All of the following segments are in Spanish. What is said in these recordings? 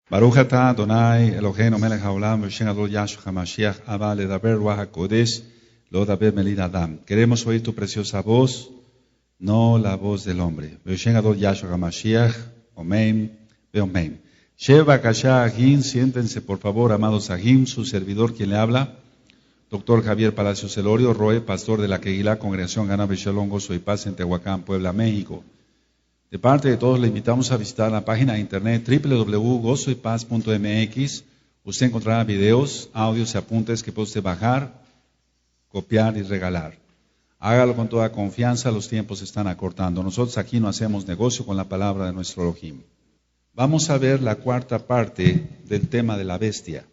Baruch atah Adonai Eloheinu melech haolam v'shem adol Yahshua HaMashiach Abba ledaber ruach hakodesh lo daber melid adam. Queremos oír tu preciosa voz, no la voz del hombre. V'shem adol Yahshua HaMashiach, Omen, Beomen. Sheva Kasha Agim, siéntense por favor, amados Agim, su servidor quien le habla, Dr. Javier Palacios Elorio, Roe, pastor de la Kehilá, Congregación Gana Beshalom, Gozo y Paz en Tehuacán, Puebla, México. De parte de todos, le invitamos a visitar la página de internet www.gozoypaz.mx. Usted encontrará videos, audios y apuntes que puede usted bajar, copiar y regalar. Hágalo con toda confianza, los tiempos se están acortando. Nosotros aquí no hacemos negocio con la palabra de nuestro Elohim. Vamos a ver la cuarta parte del tema de la bestia.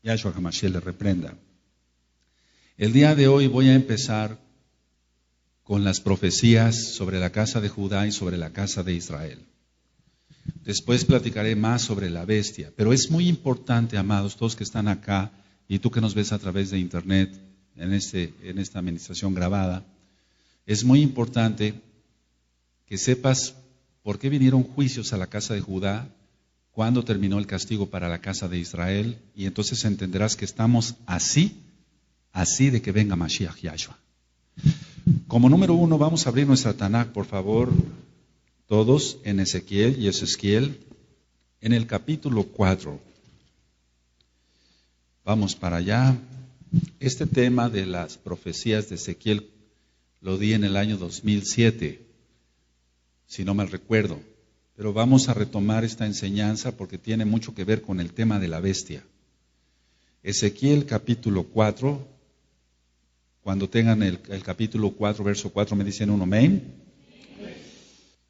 Yahshua HaMashiach le reprenda. El día de hoy voy a empezar con las profecías sobre la casa de Judá y sobre la casa de Israel. Después platicaré más sobre la bestia, pero es muy importante, amados, todos que están acá y tú que nos ves a través de internet en esta administración grabada, es muy importante que sepas por qué vinieron juicios a la casa de Judá, cuándo terminó el castigo para la casa de Israel, y entonces entenderás que estamos así de que venga Mashiach Yahshua. Como número 1, vamos a abrir nuestra Tanaj, por favor, todos en Ezequiel y Ezequiel, en el capítulo 4. Vamos para allá. Este tema de las profecías de Ezequiel lo di en el año 2007, si no mal recuerdo. Pero vamos a retomar esta enseñanza porque tiene mucho que ver con el tema de la bestia. Ezequiel capítulo 4. Cuando tengan el capítulo 4, verso 4, me dicen un amén.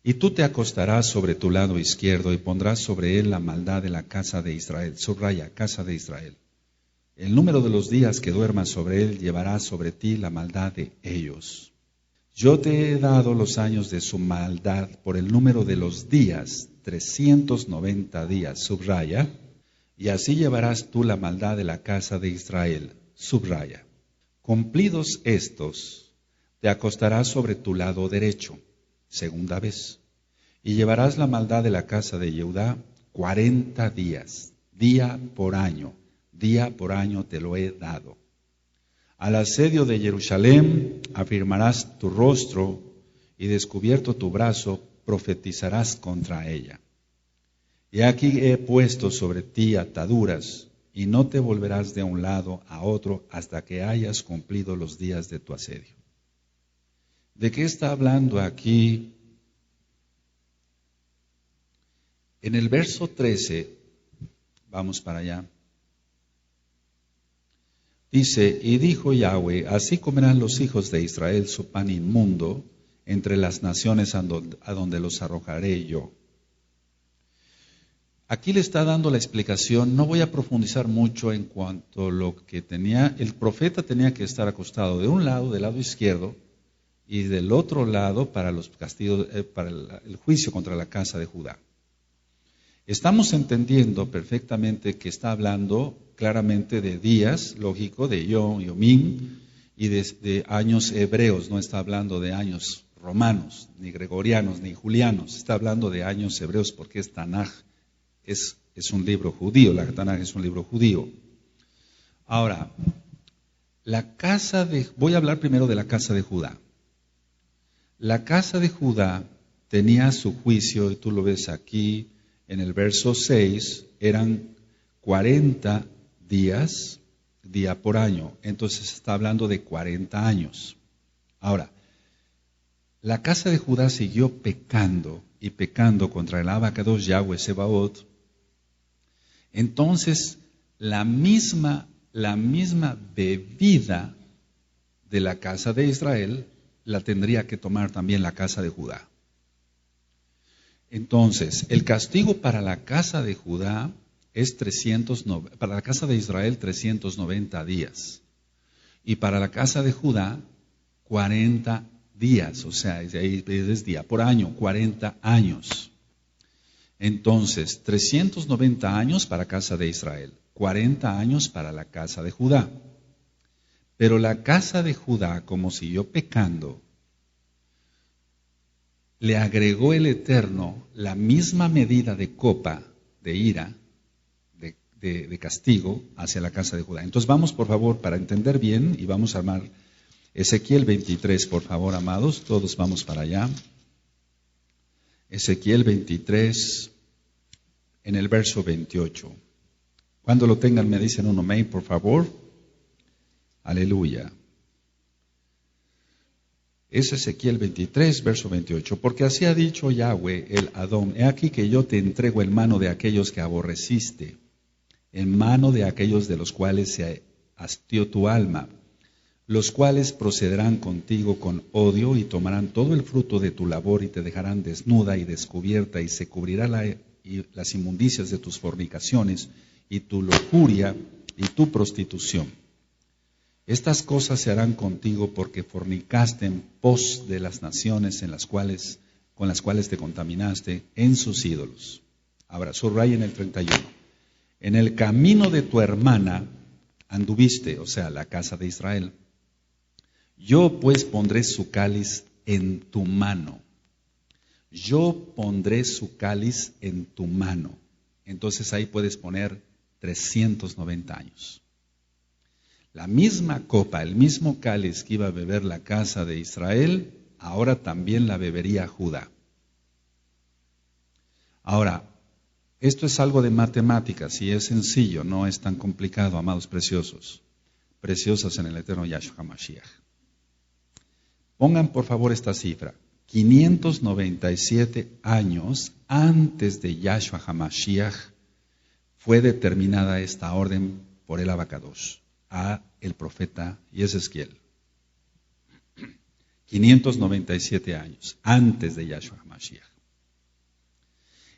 Y tú te acostarás sobre tu lado izquierdo y pondrás sobre él la maldad de la casa de Israel. Subraya, casa de Israel. El número de los días que duermas sobre él llevará sobre ti la maldad de ellos. Yo te he dado los años de su maldad por el número de los días, 390 días. Subraya. Y así llevarás tú la maldad de la casa de Israel. Subraya. Cumplidos estos, te acostarás sobre tu lado derecho, segunda vez, y llevarás la maldad de la casa de Judá 40 días, día por año te lo he dado. Al asedio de Jerusalén afirmarás tu rostro y descubierto tu brazo profetizarás contra ella. Y aquí he puesto sobre ti ataduras, y no te volverás de un lado a otro hasta que hayas cumplido los días de tu asedio. ¿De qué está hablando aquí? En el verso 13, vamos para allá, dice, y dijo Yahweh, así comerán los hijos de Israel su pan inmundo entre las naciones a donde los arrojaré yo. Aquí le está dando la explicación, no voy a profundizar mucho en cuanto a lo que tenía. El profeta tenía que estar acostado de un lado, del lado izquierdo, y del otro lado para los castigos, para el juicio contra la casa de Judá. Estamos entendiendo perfectamente que está hablando claramente de días, lógico, de Yom, Yomim, y de años hebreos, no está hablando de años romanos, ni gregorianos, ni julianos, está hablando de años hebreos porque es Tanaj. Es un libro judío, la Tanaj es un libro judío. Ahora, voy a hablar primero de la casa de Judá. La casa de Judá tenía su juicio, y tú lo ves aquí en el verso 6, eran 40 días, día por año. Entonces está hablando de 40 años. Ahora, la casa de Judá siguió pecando y pecando contra el Abacados Yahweh Sebaot. Entonces, la misma bebida de la casa de Israel la tendría que tomar también la casa de Judá. Entonces, el castigo para la casa de Judá es para la casa de Israel 390 días y para la casa de Judá 40 días, o sea, es día por año, 40 años. Entonces, 390 años para la casa de Israel, 40 años para la casa de Judá. Pero la casa de Judá, como siguió pecando, le agregó el Eterno la misma medida de copa de ira de castigo hacia la casa de Judá. Entonces vamos, por favor, para entender bien, y vamos a armar Ezequiel 23, por favor, amados, todos vamos para allá. Ezequiel 23, en el verso 28. Cuando lo tengan me dicen un amén, por favor. Aleluya. Es Ezequiel 23, verso 28. Porque así ha dicho Yahweh, el Adón: he aquí que yo te entrego en mano de aquellos que aborreciste, en mano de aquellos de los cuales se hastió tu alma, los cuales procederán contigo con odio y tomarán todo el fruto de tu labor y te dejarán desnuda y descubierta, y se cubrirá las inmundicias de tus fornicaciones y tu lujuria y tu prostitución. Estas cosas se harán contigo porque fornicaste en pos de las naciones con las cuales te contaminaste en sus ídolos. Ahora, subrayen el 31. En el camino de tu hermana anduviste, o sea, la casa de Israel. Yo pues pondré su cáliz en tu mano. Yo pondré su cáliz en tu mano. Entonces ahí puedes poner 390 años. La misma copa, el mismo cáliz que iba a beber la casa de Israel, ahora también la bebería Judá. Ahora, esto es algo de matemáticas y es sencillo, no es tan complicado, amados preciosos, preciosas en el eterno Yahshua HaMashiach. Pongan por favor esta cifra: 597 años antes de Yahshua HaMashiach fue determinada esta orden por el Abacadosh a el profeta Ezequiel. 597 años antes de Yahshua HaMashiach.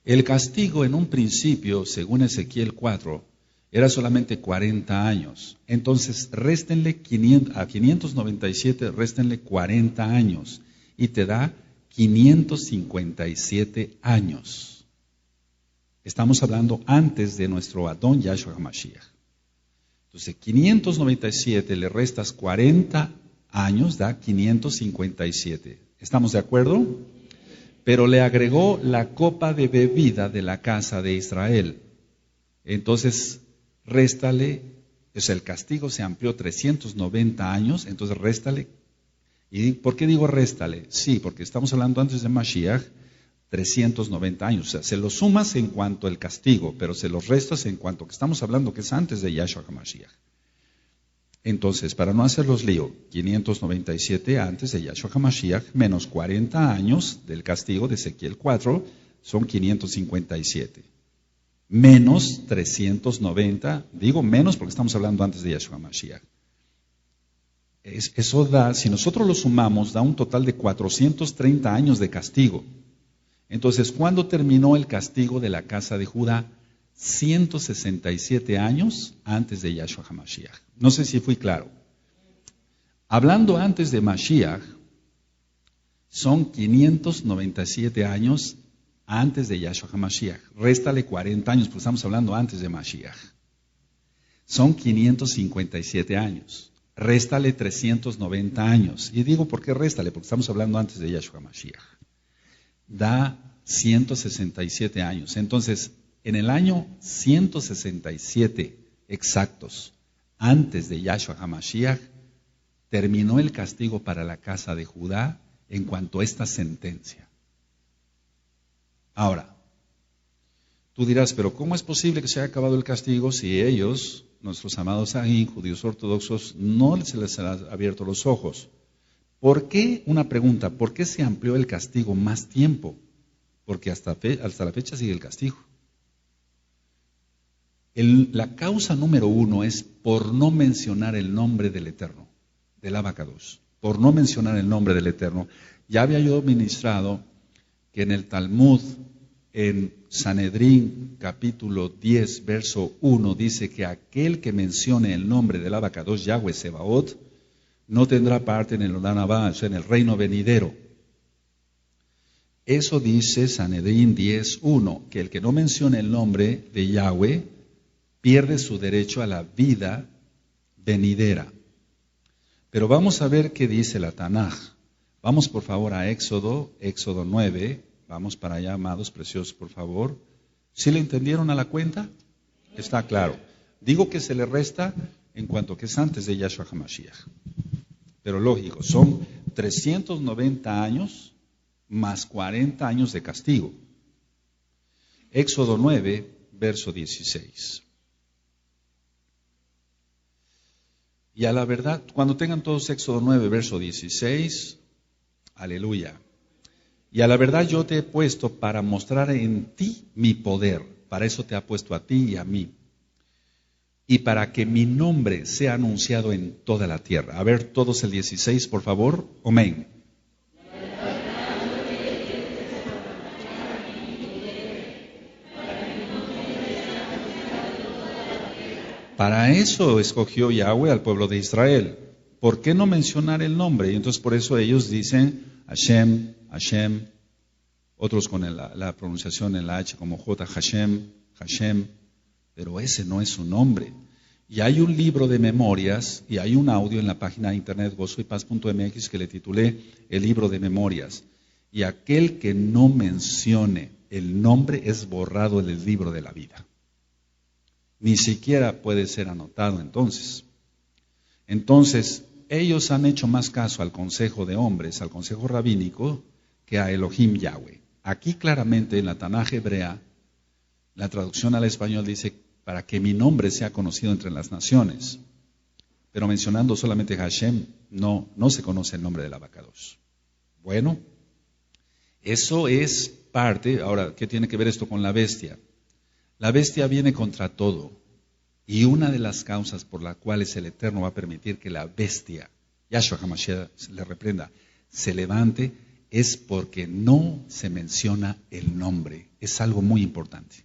El castigo en un principio, según Ezequiel 4, era solamente 40 años. Entonces, réstenle 597, réstenle 40 años y te da 557 años. Estamos hablando antes de nuestro Adón Yahshua HaMashiach. Entonces, 597 le restas 40 años, da 557. ¿Estamos de acuerdo? Pero le agregó la copa de bebida de la casa de Israel. Entonces, réstale, o sea, el castigo se amplió 390 años, entonces réstale. ¿Y por qué digo réstale? Sí, porque estamos hablando antes de Mashiach, 390 años. O sea, se los sumas en cuanto al castigo, pero se los restas en cuanto que estamos hablando que es antes de Yahshua HaMashiach. Entonces, para no hacerlos lío, 597 antes de Yahshua HaMashiach, menos 40 años del castigo de Ezequiel 4, son 557. Menos 390, digo menos porque estamos hablando antes de Yahshua HaMashiach. Eso da, si nosotros lo sumamos, da un total de 430 años de castigo. Entonces, ¿cuándo terminó el castigo de la casa de Judá? 167 años antes de Yahshua HaMashiach. No sé si fui claro. Hablando antes de Mashiach, son 597 años antes de Yahshua HaMashiach. Réstale 40 años, porque estamos hablando antes de Mashiach. Son 557 años. Réstale 390 años. Y digo, ¿por qué réstale? Porque estamos hablando antes de Yahshua HaMashiach. Da 167 años. Entonces, en el año 167 exactos, antes de Yahshua HaMashiach, terminó el castigo para la casa de Judá en cuanto a esta sentencia. Ahora, tú dirás, pero ¿cómo es posible que se haya acabado el castigo si ellos, nuestros amados ahí, judíos ortodoxos, no se les ha abierto los ojos? ¿Por qué? Una pregunta, ¿por qué se amplió el castigo más tiempo? Porque hasta la fecha sigue el castigo. La causa número 1 es por no mencionar el nombre del Eterno, del Abacadosh, por no mencionar el nombre del Eterno. Ya había yo ministrado que en el Talmud, en Sanedrín, capítulo 10, verso 1, dice que aquel que mencione el nombre del Abacadosh, Yahweh Sebaot, no tendrá parte en el Olam Abba, o sea, en el reino venidero. Eso dice Sanedrín 10:1, que el que no mencione el nombre de Yahweh pierde su derecho a la vida venidera. Pero vamos a ver qué dice la Tanaj. Vamos por favor a Éxodo 9. Vamos para allá, amados preciosos, por favor. ¿Sí le entendieron a la cuenta? Está claro. Digo que se le resta en cuanto que es antes de Yahshua HaMashiach. Pero lógico, son 390 años más 40 años de castigo. Éxodo 9, verso 16. Y a la verdad, cuando tengan todos Éxodo 9, verso 16, aleluya. Y a la verdad yo te he puesto para mostrar en ti mi poder. Para eso te ha puesto a ti y a mí. Y para que mi nombre sea anunciado en toda la tierra. A ver todos el 16, por favor. Amén. Para eso escogió Yahweh al pueblo de Israel. ¿Por qué no mencionar el nombre? Y entonces por eso ellos dicen Hashem, Hashem, otros con la pronunciación en la H como J, Hashem, Hashem, pero ese no es su nombre. Y hay un libro de memorias y hay un audio en la página de internet gozoypaz.mx que le titulé El libro de memorias. Y aquel que no mencione el nombre es borrado del libro de la vida. Ni siquiera puede ser anotado entonces. Entonces, ellos han hecho más caso al consejo de hombres, al consejo rabínico, que a Elohim Yahweh. Aquí claramente en la Tanaj hebrea, la traducción al español dice, para que mi nombre sea conocido entre las naciones. Pero mencionando solamente Hashem, no se conoce el nombre del abacados. Bueno, eso es parte. Ahora, ¿qué tiene que ver esto con la bestia? La bestia viene contra todo. Y una de las causas por las cuales el Eterno va a permitir que la bestia, Yahshua HaMashiach le reprenda, se levante, es porque no se menciona el nombre. Es algo muy importante.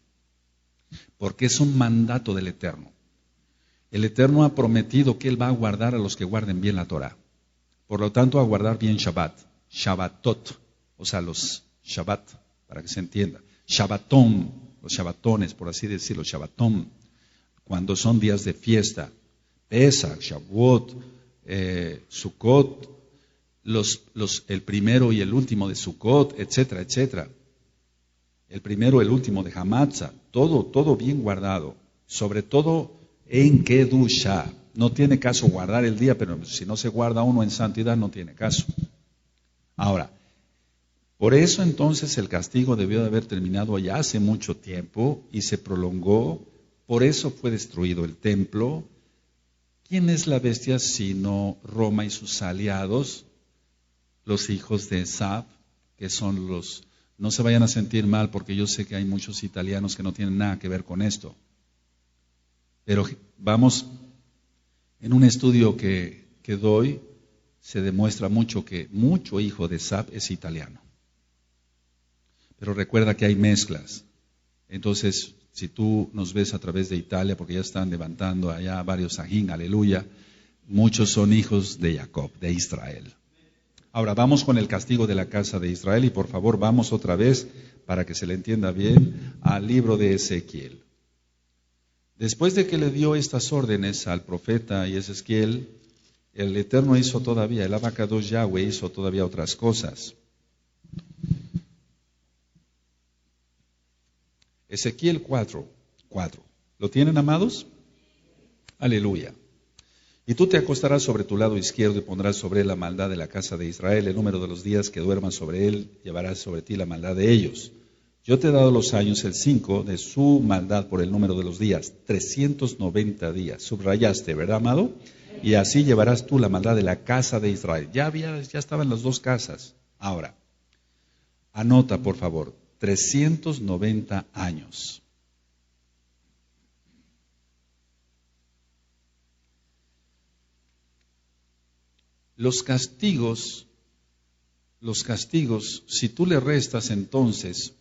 Porque es un mandato del Eterno. El Eterno ha prometido que Él va a guardar a los que guarden bien la Torah. Por lo tanto, a guardar bien Shabbat, Shabbatot, o sea, los Shabbat, para que se entienda. Shabbatón, los Shabbatones, por así decirlo, Shabbatón, cuando son días de fiesta. Pesach, Shavuot, Sukkot, el primero y el último de Sukkot, etcétera, etcétera. El primero y el último de Hamatzah, todo bien guardado. Sobre todo en Kedusha. No tiene caso guardar el día, pero si no se guarda uno en santidad, no tiene caso. Ahora, por eso entonces el castigo debió de haber terminado ya hace mucho tiempo y se prolongó. Por eso fue destruido el templo. ¿Quién es la bestia sino Roma y sus aliados? Los hijos de Esab, que son los... No se vayan a sentir mal porque yo sé que hay muchos italianos que no tienen nada que ver con esto. Pero vamos, en un estudio que doy, se demuestra mucho que mucho hijo de Esab es italiano. Pero recuerda que hay mezclas. Entonces, si tú nos ves a través de Italia, porque ya están levantando allá varios ajín, aleluya, muchos son hijos de Jacob, de Israel. Ahora vamos con el castigo de la casa de Israel y por favor vamos otra vez, para que se le entienda bien, al libro de Ezequiel. Después de que le dio estas órdenes al profeta Ezequiel, el Eterno hizo todavía, el Abacados Yahweh hizo todavía otras cosas. Ezequiel 4. ¿Lo tienen, amados? Aleluya. Y tú te acostarás sobre tu lado izquierdo y pondrás sobre él la maldad de la casa de Israel. El número de los días que duermas sobre él, llevarás sobre ti la maldad de ellos. Yo te he dado los años, el 5, de su maldad por el número de los días. 390 días. Subrayaste, ¿verdad, amado? Y así llevarás tú la maldad de la casa de Israel. Ya estaban las dos casas. Ahora, anota, por favor, 390 años. Los castigos, si tú le restas entonces,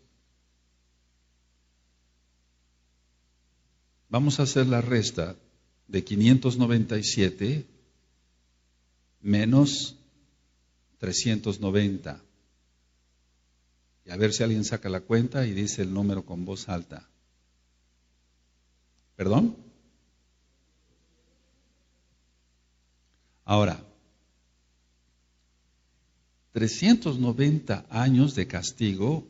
vamos a hacer la resta de 597 menos 390. Y a ver si alguien saca la cuenta y dice el número con voz alta. ¿Perdón? Ahora, 390 años de castigo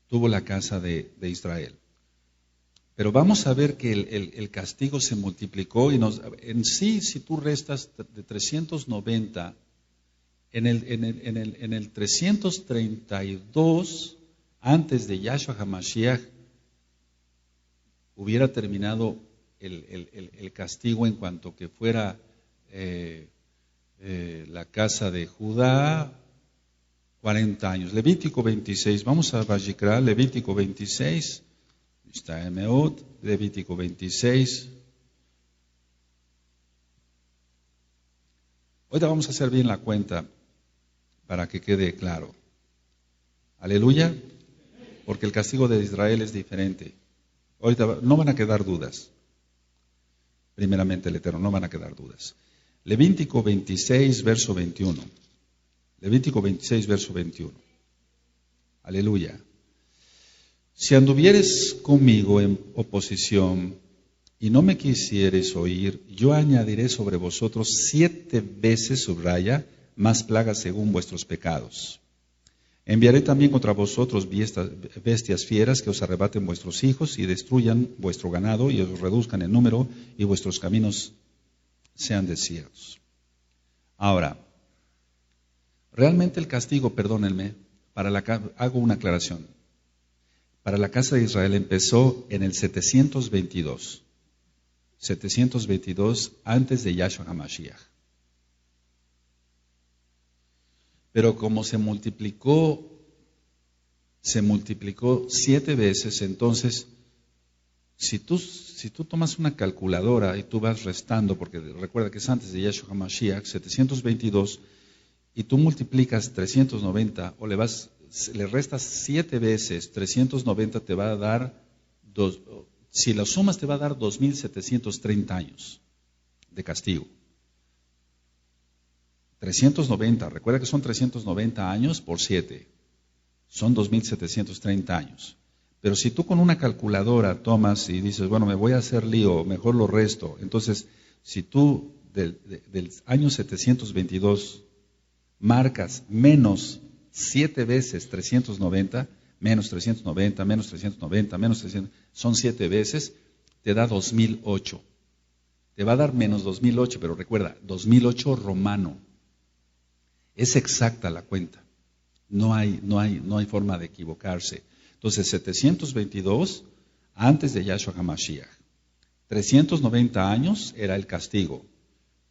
tuvo la casa de Israel. Pero vamos a ver que el castigo se multiplicó y en sí, si tú restas de 390, en el 332, antes de Yahshua HaMashiach, hubiera terminado el castigo en cuanto que fuera la casa de Judá, 40 años. Levítico 26, vamos a Vayikra, Levítico 26, está Emeot, Levítico 26. Ahorita vamos a hacer bien la cuenta para que quede claro. Aleluya, porque el castigo de Israel es diferente. Ahorita no van a quedar dudas. Primeramente el Eterno, no van a quedar dudas. Levítico 26, verso 21. Levítico 26, verso 21. Aleluya. Si anduvieres conmigo en oposición y no me quisieres oír, yo añadiré sobre vosotros 7 veces, subraya, más plagas según vuestros pecados. Enviaré también contra vosotros bestias fieras que os arrebaten vuestros hijos y destruyan vuestro ganado y os reduzcan en número y vuestros caminos sean desiertos. Ahora, realmente el castigo, perdónenme, hago una aclaración. Para la casa de Israel empezó en el 722 antes de Yahshua HaMashiach. Pero como se multiplicó 7 veces, entonces, si tú tomas una calculadora y tú vas restando, porque recuerda que es antes de Yahshua HaMashiach, 722, y tú multiplicas 390, o le restas 7 veces, 390 te va a dar, si lo sumas te va a dar 2.730 años de castigo. 390, recuerda que son 390 años por 7, son 2.730 años. Pero si tú con una calculadora tomas y dices, bueno, me voy a hacer lío, mejor lo resto. Entonces, si tú del año 722 marcas menos 7 veces 390, menos 390, menos 390, menos 300, son 7 veces, te da 2008. Te va a dar menos 2008, pero recuerda, 2008 romano. Es exacta la cuenta. No hay forma de equivocarse. Entonces, 722 antes de Yahshua HaMashiach. 390 años era el castigo.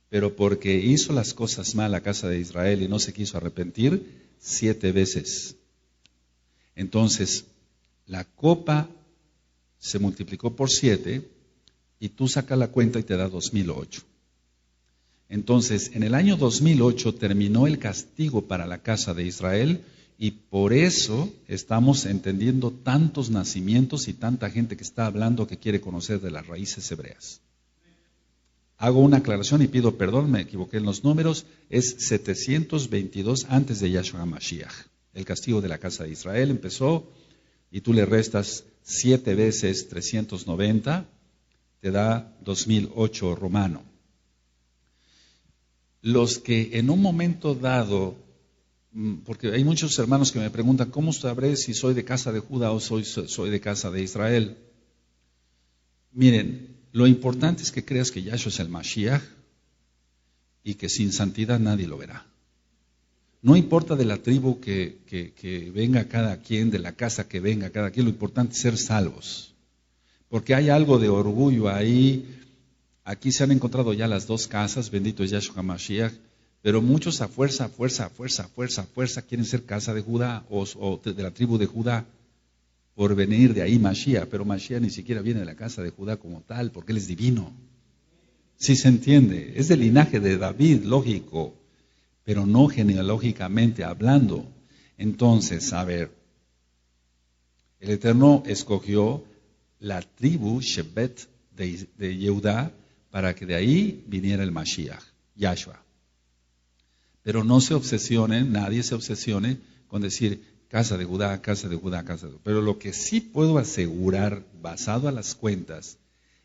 Pero porque hizo las cosas mal la casa de Israel y no se quiso arrepentir, 7 veces. Entonces, la copa se multiplicó por 7 y tú sacas la cuenta y te da 2008. Entonces, en el año 2008 terminó el castigo para la casa de Israel y por eso estamos entendiendo tantos nacimientos y tanta gente que está hablando que quiere conocer de las raíces hebreas. Hago una aclaración y pido perdón, me equivoqué en los números, es 722 antes de Yahshua HaMashiach. El castigo de la casa de Israel empezó y tú le restas 7 veces 390, te da 2008 romano. Los que en un momento dado, porque hay muchos hermanos que me preguntan, ¿cómo sabré si soy de casa de Judá o soy de casa de Israel? Miren, lo importante es que creas que Yahshua es el Mashiach y que sin santidad nadie lo verá. No importa de la tribu que venga cada quien, de la casa que venga cada quien, lo importante es ser salvos. Porque hay algo de orgullo ahí. Aquí se han encontrado ya las dos casas, bendito es Yahshua HaMashiach, pero muchos a fuerza quieren ser casa de Judá o de la tribu de Judá por venir de ahí Mashiach, pero Mashiach ni siquiera viene de la casa de Judá como tal, porque él es divino. Sí se entiende, es del linaje de David, lógico, pero no genealógicamente hablando. Entonces, a ver, el Eterno escogió la tribu Shebet de Yehudá para que de ahí viniera el Mashiach, Yahshua. Pero no se obsesionen, nadie se obsesione con decir casa de Judá, casa de Judá, casa de Judá. Pero lo que sí puedo asegurar, basado a las cuentas,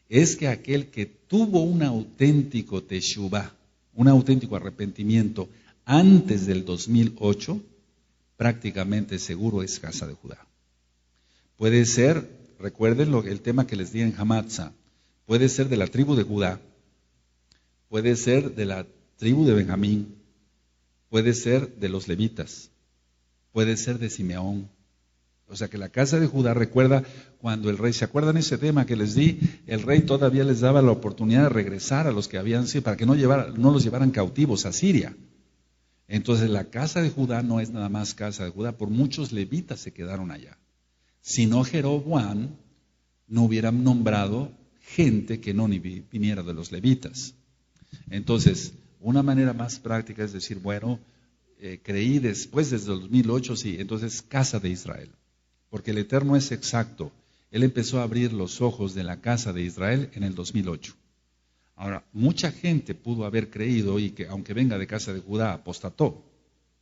es que aquel que tuvo un auténtico teshuvá, un auténtico arrepentimiento antes del 2008, prácticamente seguro es casa de Judá. Puede ser recuerden el tema que les di en Hamatza, puede ser de la tribu de Judá, puede ser de la tribu de Benjamín, puede ser de los levitas, puede ser de Simeón. O sea que la casa de Judá, recuerda cuando el rey, ¿se acuerdan ese tema que les di? El rey todavía les daba la oportunidad de regresar a los que habían sido, para que no los llevaran cautivos a Siria. Entonces la casa de Judá no es nada más casa de Judá, por muchos levitas se quedaron allá. Si no, Jeroboam no hubiera nombrado gente que no viniera de los levitas. Entonces, una manera más práctica es decir, bueno, creí después desde el 2008, sí, entonces casa de Israel. Porque el Eterno es exacto. Él empezó a abrir los ojos de la casa de Israel en el 2008. Ahora, mucha gente pudo haber creído y que aunque venga de casa de Judá, apostató.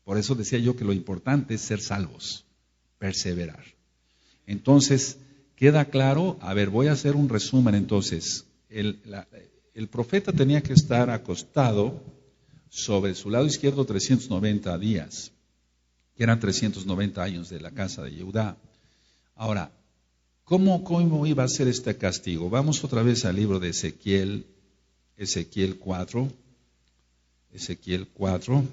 Por eso decía yo que lo importante es ser salvos, perseverar. Entonces, queda claro, a ver, voy a hacer un resumen entonces. El profeta tenía que estar acostado sobre su lado izquierdo 390 días, que eran 390 años de la casa de Judá. Ahora, ¿cómo iba a ser este castigo? Vamos otra vez al libro de Ezequiel 4. Ezequiel 4.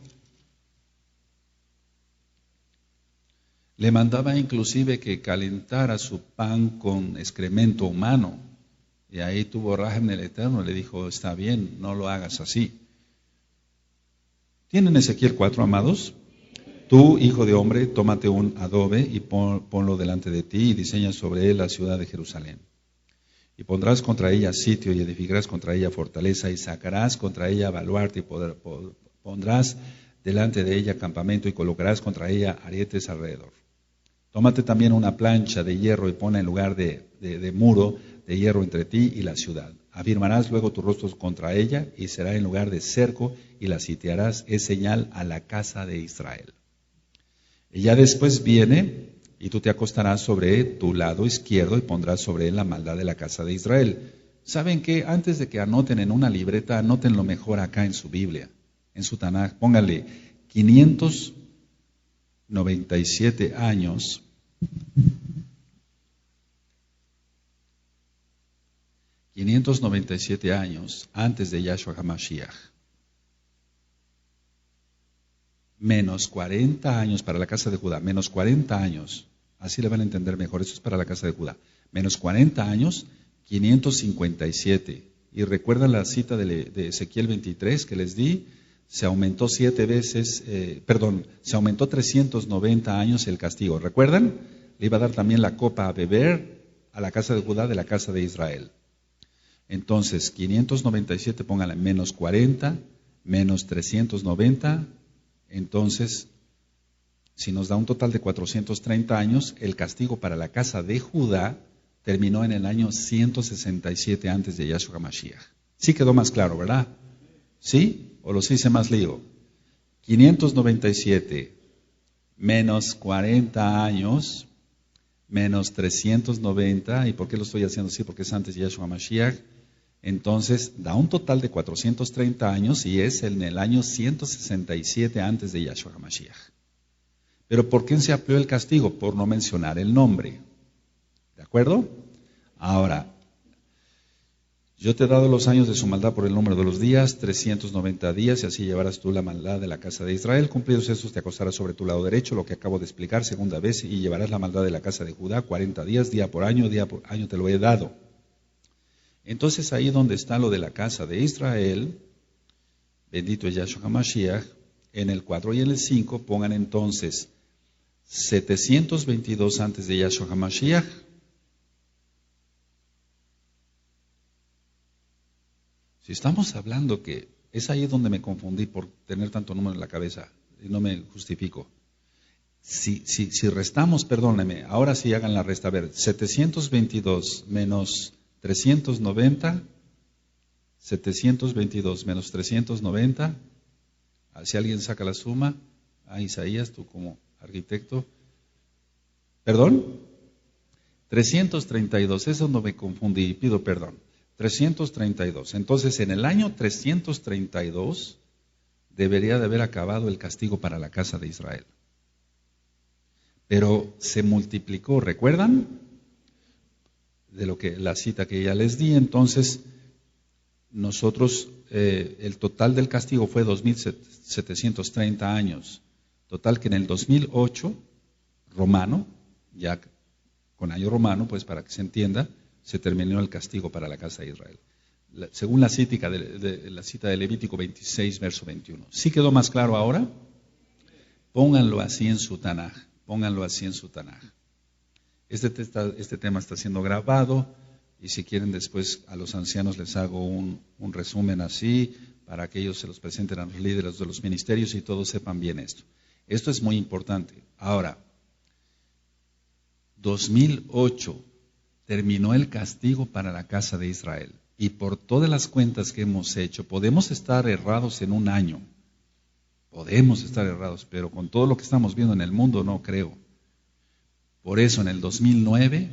Le mandaba inclusive que calentara su pan con excremento humano. Y ahí tuvo Rajem el Eterno, le dijo, está bien, no lo hagas así. ¿Tienen Ezequiel 4, amados? Tú, hijo de hombre, tómate un adobe y ponlo delante de ti y diseña sobre él la ciudad de Jerusalén. Y pondrás contra ella sitio y edificarás contra ella fortaleza y sacarás contra ella baluarte y pondrás delante de ella campamento y colocarás contra ella arietes alrededor. Tómate también una plancha de hierro y ponla en lugar de muro de hierro entre ti y la ciudad. Afirmarás luego tus rostros contra ella y será en lugar de cerco y la sitiarás, es señal a la casa de Israel. Y ya después viene, y tú te acostarás sobre tu lado izquierdo y pondrás sobre él la maldad de la casa de Israel. ¿Saben qué? Antes de que anoten en una libreta, anoten lo mejor acá en su Biblia, en su Tanaj. Pónganle 597 años. 597 años antes de Yahshua HaMashiach. Menos 40 años para la casa de Judá, menos 40 años, así le van a entender mejor, eso es para la casa de Judá, menos 40 años, 557. Y recuerdan la cita de Ezequiel 23 que les di, se aumentó 7 veces, se aumentó 390 años el castigo. ¿Recuerdan? Le iba a dar también la copa a beber a la casa de Judá de la casa de Israel. Entonces, 597, pónganle menos 40, menos 390. Entonces, si nos da un total de 430 años, el castigo para la casa de Judá terminó en el año 167 antes de Yahshua HaMashiach. Sí quedó más claro, ¿verdad? ¿Sí? ¿O los hice más lío? 597 menos 40 años, menos 390. ¿Y por qué lo estoy haciendo así? Porque es antes de Yahshua HaMashiach. Entonces, da un total de 430 años y es en el año 167 antes de Yahshua HaMashiach. Pero ¿por qué se amplió el castigo? Por no mencionar el nombre. ¿De acuerdo? Ahora, yo te he dado los años de su maldad por el número de los días, 390 días, y así llevarás tú la maldad de la casa de Israel. Cumplidos esos, te acostarás sobre tu lado derecho, lo que acabo de explicar segunda vez, y llevarás la maldad de la casa de Judá 40 días, día por año te lo he dado. Entonces ahí donde está lo de la casa de Israel, bendito es Yahshua HaMashiach, en el 4 y en el 5 pongan entonces 722 antes de Yahshua HaMashiach. Si estamos hablando que es ahí donde me confundí por tener tanto número en la cabeza, y no me justifico. Si restamos, perdónenme, ahora sí hagan la resta. A ver, 722 menos 390, 722 menos 390, si alguien saca la suma, Isaías, tú como arquitecto, ¿perdón? 332, eso no me confundí, pido perdón, 332, entonces en el año 332 debería de haber acabado el castigo para la casa de Israel, pero se multiplicó, ¿recuerdan? la cita que ya les di. Entonces, nosotros, el total del castigo fue 2.730 años. Total que en el 2008, romano, ya con año romano, pues para que se entienda, se terminó el castigo para la casa de Israel. Según la cita de Levítico 26, verso 21. ¿Sí quedó más claro ahora? Pónganlo así en su Tanaj. Pónganlo así en su Tanaj. Este tema está siendo grabado y si quieren después a los ancianos les hago un resumen así para que ellos se los presenten a los líderes de los ministerios y todos sepan bien esto. Esto es muy importante. Ahora, 2008 terminó el castigo para la casa de Israel y por todas las cuentas que hemos hecho, podemos estar errados en un año. Podemos estar errados, pero con todo lo que estamos viendo en el mundo no creo. Por eso en el 2009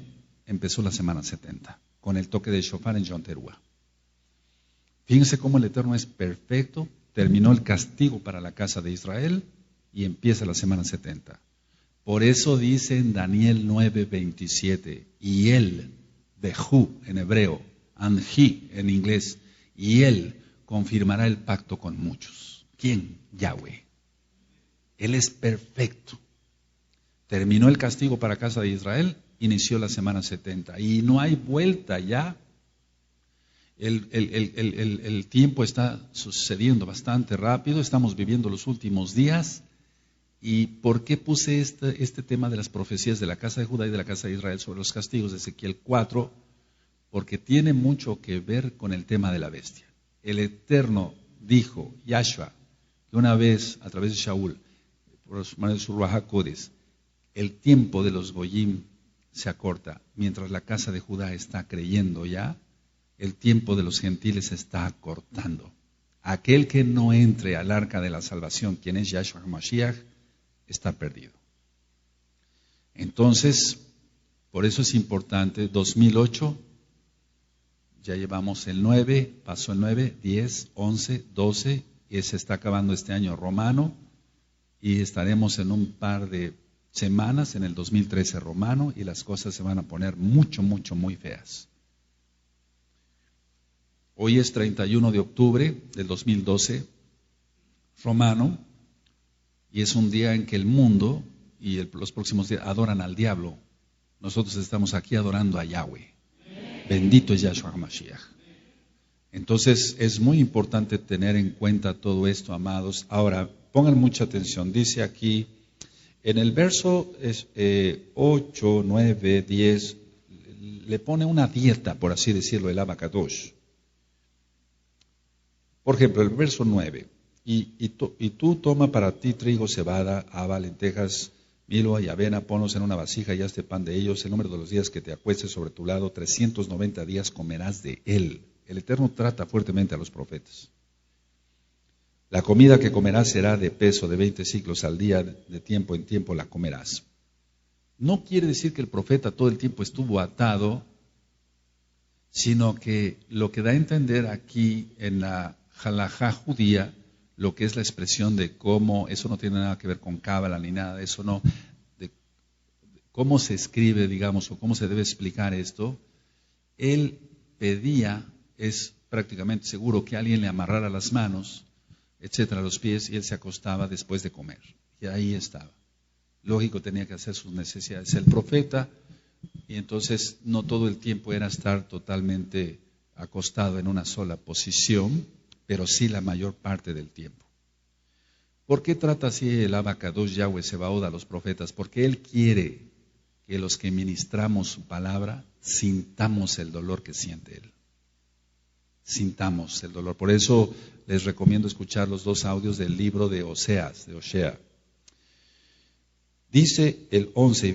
empezó la semana 70, con el toque de shofar en Yom Teruah. Fíjense cómo el Eterno es perfecto, terminó el castigo para la casa de Israel y empieza la semana 70. Por eso dice en Daniel 9:27, y él, Bejú en hebreo, Anji en inglés, y él confirmará el pacto con muchos. ¿Quién? Yahweh. Él es perfecto. Terminó el castigo para casa de Israel, inició la semana 70 y no hay vuelta ya. El tiempo está sucediendo bastante rápido, estamos viviendo los últimos días. ¿Y por qué puse este tema de las profecías de la casa de Judá y de la casa de Israel sobre los castigos de Ezequiel 4? Porque tiene mucho que ver con el tema de la bestia. El Eterno dijo, Yahshua, que una vez a través de Shaul, por su Ruach HaKodesh, el tiempo de los Goyim se acorta, mientras la casa de Judá está creyendo ya, el tiempo de los gentiles se está acortando. Aquel que no entre al arca de la salvación, quien es Yahshua HaMashiach, está perdido. Entonces, por eso es importante, 2008, ya llevamos el 9, pasó el 9, 10, 11, 12, y se está acabando este año romano, y estaremos en un par de semanas en el 2013 romano, y las cosas se van a poner muy feas. Hoy es 31 de octubre del 2012, romano, y es un día en que el mundo y los próximos días adoran al diablo. Nosotros estamos aquí adorando a Yahweh. Bendito es Yahshua HaMashiach. Entonces es muy importante tener en cuenta todo esto, amados. Ahora, pongan mucha atención. Dice aquí, en el verso 8, 9, 10, le pone una dieta, por así decirlo, el Abacadosh. Por ejemplo, el verso 9. Y tú toma para ti trigo, cebada, haba, lentejas, milho y avena, ponlos en una vasija y hazte pan de ellos. El número de los días que te acuestes sobre tu lado, 390 días comerás de él. El Eterno trata fuertemente a los profetas. La comida que comerás será de peso de 20 ciclos al día, de tiempo en tiempo la comerás. No quiere decir que el profeta todo el tiempo estuvo atado, sino que lo que da a entender aquí en la halajá judía, lo que es la expresión de cómo, eso no tiene nada que ver con cábala ni nada de eso, no, de cómo se escribe, digamos, o cómo se debe explicar esto. Él pedía, es prácticamente seguro, que alguien le amarrara las manos, etcétera, los pies, y él se acostaba después de comer. Y ahí estaba. Lógico, tenía que hacer sus necesidades. El profeta, y entonces no todo el tiempo era estar totalmente acostado en una sola posición, pero sí la mayor parte del tiempo. ¿Por qué trata así el Abacadosh Yahweh Sebaot a los profetas? Porque Él quiere que los que ministramos su palabra sintamos el dolor que siente Él. Sintamos el dolor. Por eso les recomiendo escuchar los 2 audios del libro de Oseas, de Oshea. Dice el 11, y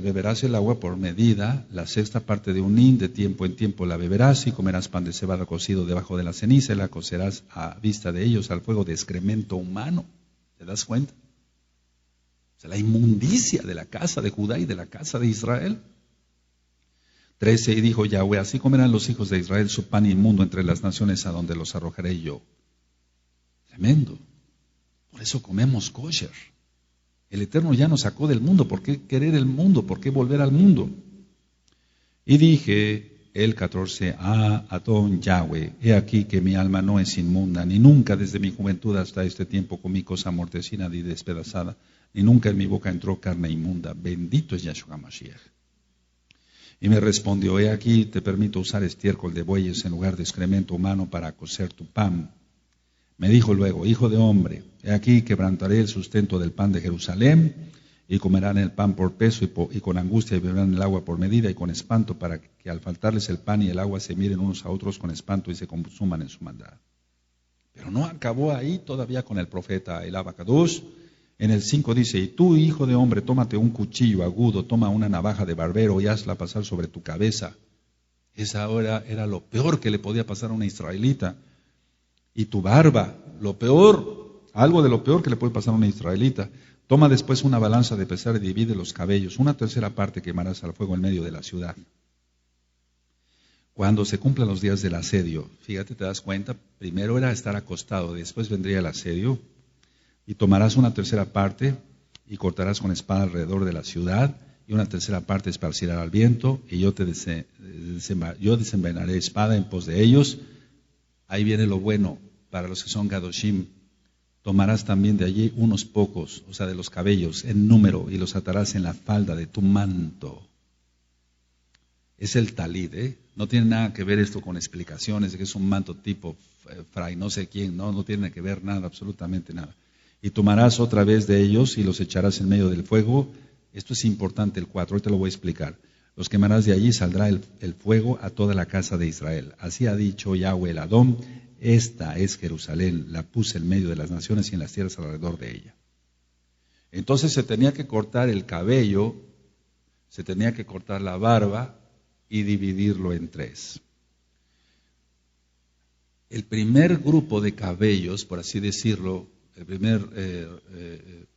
beberás el agua por medida, la 6ª parte de un hin, de tiempo en tiempo la beberás, y comerás pan de cebada cocido debajo de la ceniza, y la cocerás a vista de ellos al fuego de excremento humano. ¿Te das cuenta? O sea, la inmundicia de la casa de Judá y de la casa de Israel. 13, y dijo Yahweh, así comerán los hijos de Israel su pan inmundo entre las naciones a donde los arrojaré yo. Tremendo. Por eso comemos kosher. El Eterno ya nos sacó del mundo. ¿Por qué querer el mundo? ¿Por qué volver al mundo? Y dije el 14, Adón Yahweh, he aquí que mi alma no es inmunda, ni nunca desde mi juventud hasta este tiempo comí cosa mortecina ni despedazada, ni nunca en mi boca entró carne inmunda. Bendito es Yahshua Mashiach. Y me respondió, he aquí te permito usar estiércol de bueyes en lugar de excremento humano para cocer tu pan. Me dijo luego, hijo de hombre, he aquí quebrantaré el sustento del pan de Jerusalén, y comerán el pan por peso, y con angustia y beberán el agua por medida, y con espanto, para que al faltarles el pan y el agua se miren unos a otros con espanto y se consuman en su maldad. Pero no acabó ahí todavía con el profeta el Abacados. En el 5 dice, y tú, hijo de hombre, tómate un cuchillo agudo, toma una navaja de barbero y hazla pasar sobre tu cabeza. Esa hora era lo peor que le podía pasar a una israelita. Y tu barba, lo peor, algo de lo peor que le puede pasar a una israelita. Toma después una balanza de pesar y divide los cabellos. Una tercera parte quemarás al fuego en medio de la ciudad. Cuando se cumplan los días del asedio, fíjate, te das cuenta, primero era estar acostado, después vendría el asedio, y tomarás una tercera parte y cortarás con espada alrededor de la ciudad, y una tercera parte esparcirá al viento, y yo desenvainaré espada en pos de ellos. Ahí viene lo bueno para los que son Gadoshim. Tomarás también de allí unos pocos, o sea, de los cabellos, en número, y los atarás en la falda de tu manto. Es el talid, ¿eh? No tiene nada que ver esto con explicaciones de que es un manto tipo fray no sé quién, no tiene que ver nada, absolutamente nada. Y tomarás otra vez de ellos y los echarás en medio del fuego. Esto es importante, el 4, ahorita lo voy a explicar. Los quemarás de allí, saldrá el fuego a toda la casa de Israel. Así ha dicho Yahweh el Adón. Esta es Jerusalén, la puse en medio de las naciones y en las tierras alrededor de ella. Entonces se tenía que cortar el cabello, se tenía que cortar la barba y dividirlo en 3. El primer grupo de cabellos, por así decirlo, el primer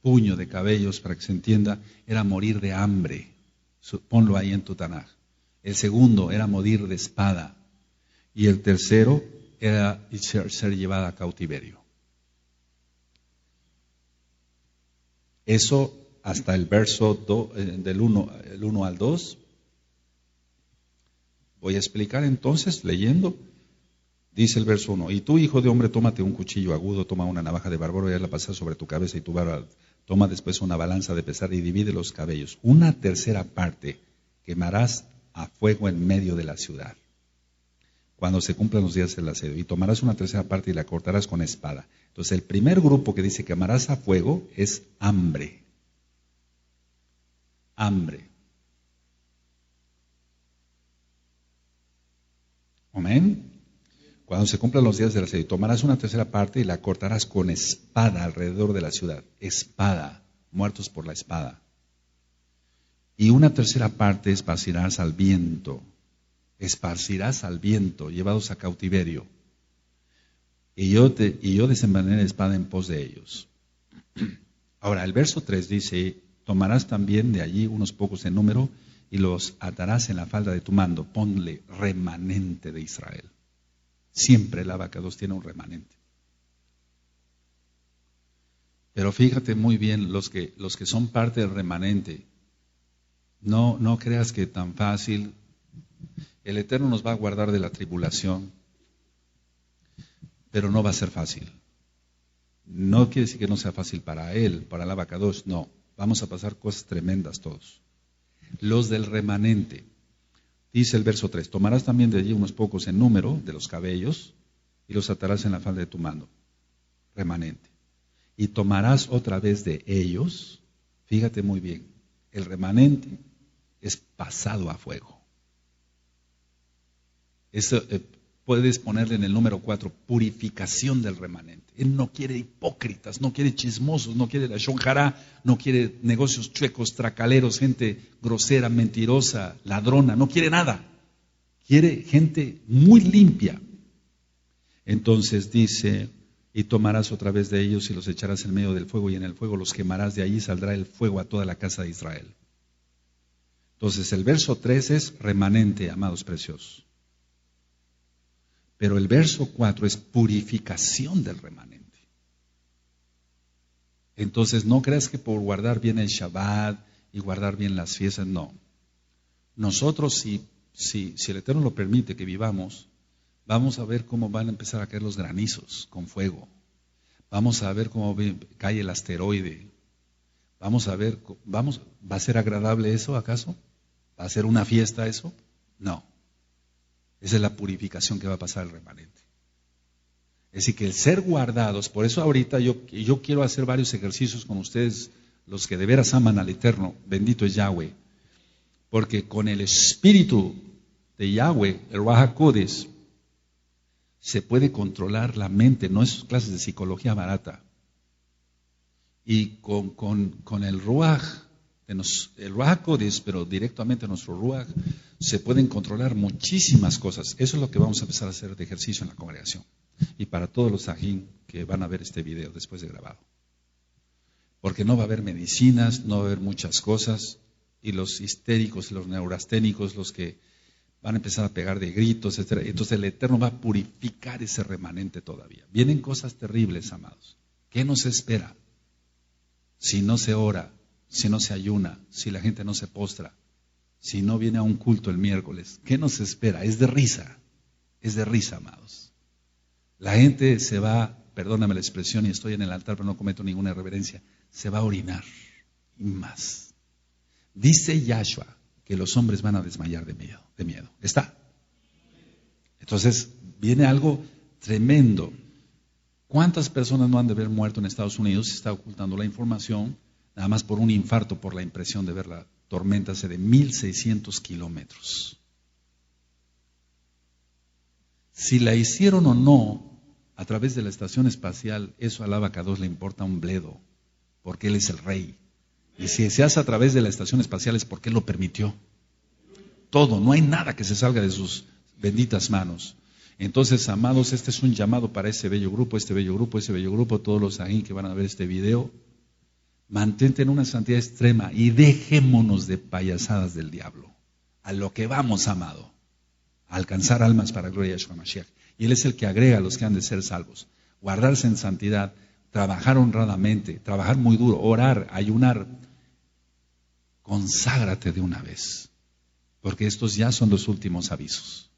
puño de cabellos, para que se entienda, era morir de hambre. Ponlo ahí en tu Tanaj. El segundo era morir de espada. Y el tercero era ser llevada a cautiverio. Eso hasta el verso del 1 al 2. Voy a explicar entonces leyendo. Dice el verso 1, y tú, hijo de hombre, tómate un cuchillo agudo, toma una navaja de barbero y hazla pasar sobre tu cabeza y tu barba. Toma después una balanza de pesar y divide los cabellos. Una tercera parte quemarás a fuego en medio de la ciudad, cuando se cumplan los días del asedio. Y tomarás una tercera parte y la cortarás con espada. Entonces el primer grupo que dice quemarás a fuego es hambre. Hambre. Amén. Cuando se cumplan los días del asedio, tomarás una tercera parte y la cortarás con espada alrededor de la ciudad. Espada, muertos por la espada. Y una tercera parte esparcirás al viento. Esparcirás al viento, llevados a cautiverio. Y yo desenvainaré espada en pos de ellos. Ahora, el verso 3 dice, tomarás también de allí unos pocos en número y los atarás en la falda de tu mando. Ponle remanente de Israel. Siempre el Abacados tiene un remanente. Pero fíjate muy bien, los que son parte del remanente, no creas que tan fácil. El Eterno nos va a guardar de la tribulación, pero no va a ser fácil. No quiere decir que no sea fácil para él, para el Abacados, no. Vamos a pasar cosas tremendas todos. Los del remanente. Dice el verso 3, tomarás también de allí unos pocos en número de los cabellos y los atarás en la falda de tu mando, remanente. Y tomarás otra vez de ellos, fíjate muy bien, el remanente es pasado a fuego. Eso puedes ponerle en el número 4, purificación del remanente. Él no quiere hipócritas, no quiere chismosos, no quiere la shonjara, no quiere negocios chuecos, tracaleros, gente grosera, mentirosa, ladrona, no quiere nada. Quiere gente muy limpia. Entonces dice, y tomarás otra vez de ellos y los echarás en medio del fuego y en el fuego los quemarás, de allí saldrá el fuego a toda la casa de Israel. Entonces el verso 3 es remanente, amados preciosos. Pero el verso 4 es purificación del remanente. Entonces no creas que por guardar bien el Shabbat y guardar bien las fiestas, no. Nosotros si si el Eterno lo permite que vivamos, vamos a ver cómo van a empezar a caer los granizos con fuego. Vamos a ver cómo cae el asteroide. Vamos a ver, ¿va a ser agradable eso acaso? ¿Va a ser una fiesta eso? No. Esa es la purificación que va a pasar al remanente. Es decir, que el ser guardados, por eso ahorita yo quiero hacer varios ejercicios con ustedes, los que de veras aman al Eterno, bendito es Yahweh, porque con el espíritu de Yahweh, el Ruach HaKodesh, se puede controlar la mente, no es clases de psicología barata. Y con el Ruach, el Ruach HaKodesh, pero directamente nuestro Ruach, se pueden controlar muchísimas cosas. Eso es lo que vamos a empezar a hacer de ejercicio en la congregación. Y para todos los sajín que van a ver este video después de grabado. Porque no va a haber medicinas, no va a haber muchas cosas, y los histéricos, los neurasténicos, los que van a empezar a pegar de gritos, etc. Entonces el Eterno va a purificar ese remanente todavía. Vienen cosas terribles, amados. ¿Qué nos espera? Si no se ora, si no se ayuna, si la gente no se postra, si no viene a un culto el miércoles, ¿qué nos espera? Es de risa, amados. La gente se va, perdóname la expresión y estoy en el altar pero no cometo ninguna irreverencia, se va a orinar y más. Dice Yahshua que los hombres van a desmayar de miedo. ¿Está? Entonces viene algo tremendo. ¿Cuántas personas no han de haber muerto en Estados Unidos? Se está ocultando la información, nada más por un infarto, por la impresión de ver la tormenta de 1,600 kilómetros. Si la hicieron o no a través de la estación espacial, eso al Abacados le importa un bledo, porque Él es el Rey. Y si se hace a través de la estación espacial es porque Él lo permitió. Todo, no hay nada que se salga de sus benditas manos. Entonces, amados, este es un llamado para ese bello grupo, todos los ahí que van a ver este video. Mantente en una santidad extrema y dejémonos de payasadas del diablo. A lo que vamos, amado. A alcanzar almas para gloria de Yahshua Mashiach. Y Él es el que agrega a los que han de ser salvos. Guardarse en santidad, trabajar honradamente, trabajar muy duro, orar, ayunar. Conságrate de una vez, porque estos ya son los últimos avisos.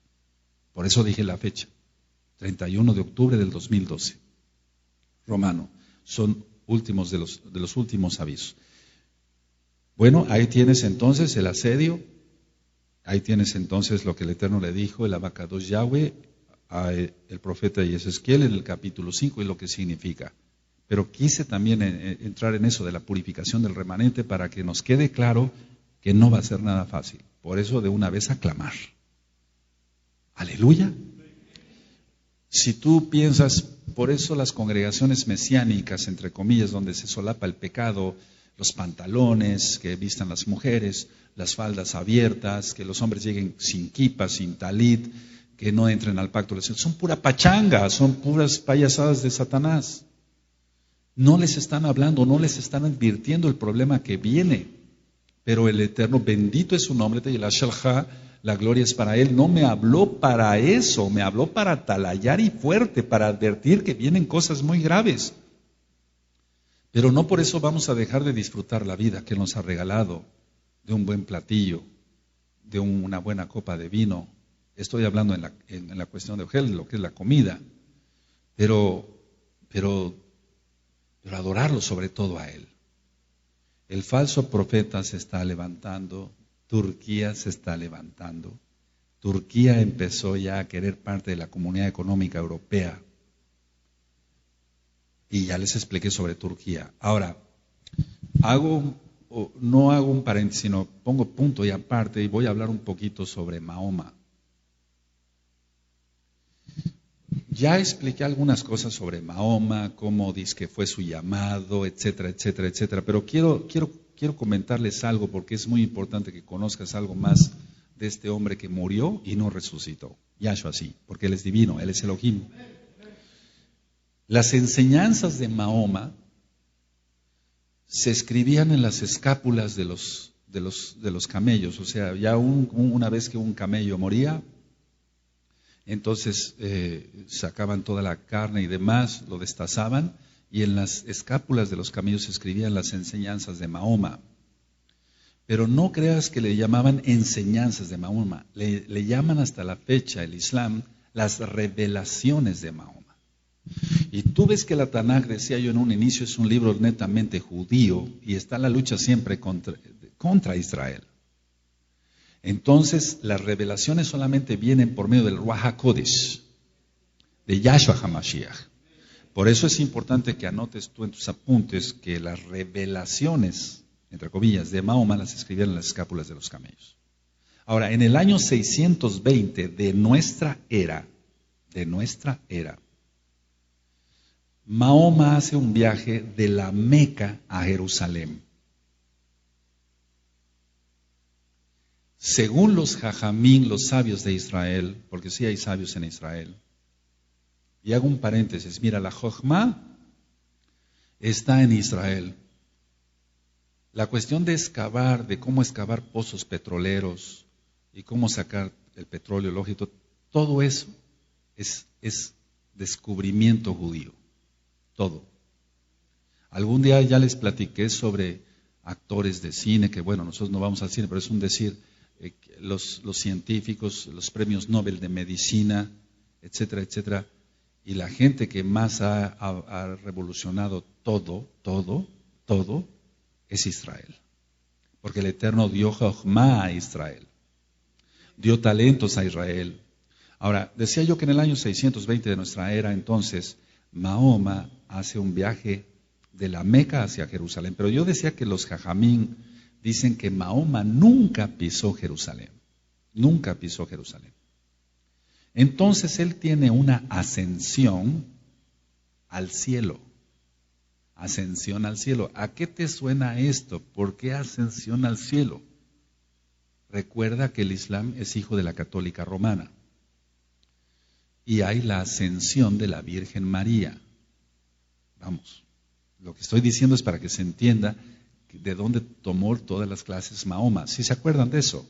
Por eso dije la fecha, 31 de octubre del 2012. Romano, son últimos de los últimos avisos. Bueno, ahí tienes entonces el asedio, ahí tienes entonces lo que el Eterno le dijo, el Abacados Yahweh, el profeta Ezequiel en el capítulo 5 y lo que significa. Pero quise también entrar en eso de la purificación del remanente para que nos quede claro que no va a ser nada fácil. Por eso de una vez aclamar. Aleluya. Si tú piensas, por eso las congregaciones mesiánicas, entre comillas, donde se solapa el pecado, los pantalones que vistan las mujeres, las faldas abiertas, que los hombres lleguen sin kipa, sin talit, que no entren al pacto del Señor, son pura pachanga, son puras payasadas de Satanás. No les están hablando, no les están advirtiendo el problema que viene. Pero el Eterno, bendito es su nombre, la gloria es para Él. No me habló para eso, me habló para atalayar y fuerte, para advertir que vienen cosas muy graves. Pero no por eso vamos a dejar de disfrutar la vida que Él nos ha regalado, de un buen platillo, de una buena copa de vino. Estoy hablando en la cuestión de Ojel, lo que es la comida. Pero adorarlo sobre todo a Él. El falso profeta se está levantando, Turquía se está levantando. Turquía empezó ya a querer parte de la Comunidad Económica Europea. Y ya les expliqué sobre Turquía. Ahora, no hago un paréntesis, sino pongo punto y aparte y voy a hablar un poquito sobre Mahoma. Ya expliqué algunas cosas sobre Mahoma, cómo dice que fue su llamado, etcétera, etcétera, etcétera. Pero quiero comentarles algo porque es muy importante que conozcas algo más de este hombre que murió y no resucitó. Yahshua sí, porque Él es divino, Él es Elohim. Las enseñanzas de Mahoma se escribían en las escápulas de los camellos. O sea, ya una vez que un camello moría, entonces sacaban toda la carne y demás, lo destazaban, y en las escápulas de los camellos se escribían las enseñanzas de Mahoma. Pero no creas que le llamaban enseñanzas de Mahoma. Le llaman hasta la fecha, el Islam, las revelaciones de Mahoma. Y tú ves que la Tanaj, decía yo en un inicio, es un libro netamente judío y está la lucha siempre contra Israel. Entonces, las revelaciones solamente vienen por medio del Ruach HaKodesh, de Yahshua HaMashiach. Por eso es importante que anotes tú en tus apuntes que las revelaciones, entre comillas, de Mahoma las escribieron en las escápulas de los camellos. Ahora, en el año 620 de nuestra era, Mahoma hace un viaje de la Meca a Jerusalén. Según los jajamín, los sabios de Israel, porque sí hay sabios en Israel, y hago un paréntesis, mira, la Jochma está en Israel. La cuestión de excavar, de cómo excavar pozos petroleros y cómo sacar el petróleo lógico, todo eso es descubrimiento judío, todo. Algún día ya les platiqué sobre actores de cine, que bueno, nosotros no vamos al cine, pero es un decir, los científicos, los premios Nobel de medicina, etcétera, etcétera. Y la gente que más ha revolucionado todo, es Israel. Porque el Eterno dio Jochma a Israel. Dio talentos a Israel. Ahora, decía yo que en el año 620 de nuestra era, entonces, Mahoma hace un viaje de la Meca hacia Jerusalén. Pero yo decía que los jajamín dicen que Mahoma nunca pisó Jerusalén. Nunca pisó Jerusalén. Entonces él tiene una ascensión al cielo. Ascensión al cielo. ¿A qué te suena esto? ¿Por qué ascensión al cielo? Recuerda que el Islam es hijo de la católica romana. Y hay la ascensión de la Virgen María. Vamos, lo que estoy diciendo es para que se entienda de dónde tomó todas las clases Mahoma. ¿Sí se acuerdan de eso?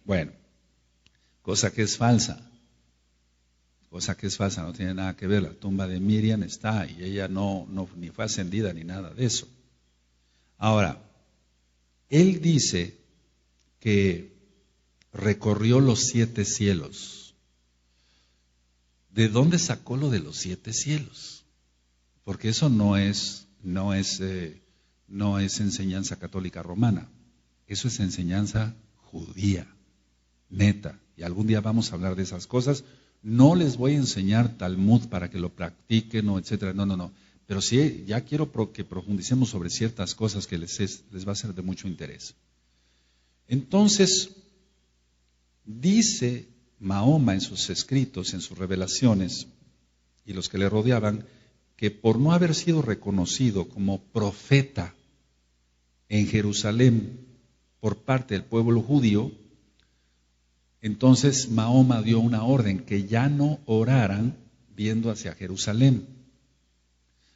Bueno, cosa que es falsa. Cosa que es falsa, no tiene nada que ver. La tumba de Miriam está y ella no ni fue ascendida ni nada de eso. Ahora, él dice que recorrió los 7 cielos. ¿De dónde sacó lo de los 7 cielos? Porque eso no es enseñanza católica romana. Eso es enseñanza judía, neta. Y algún día vamos a hablar de esas cosas. No les voy a enseñar Talmud para que lo practiquen o etcétera, no. Pero sí, ya quiero que profundicemos sobre ciertas cosas que les va a ser de mucho interés. Entonces, dice Mahoma en sus escritos, en sus revelaciones, y los que le rodeaban, que por no haber sido reconocido como profeta en Jerusalén por parte del pueblo judío, entonces Mahoma dio una orden que ya no oraran viendo hacia Jerusalén,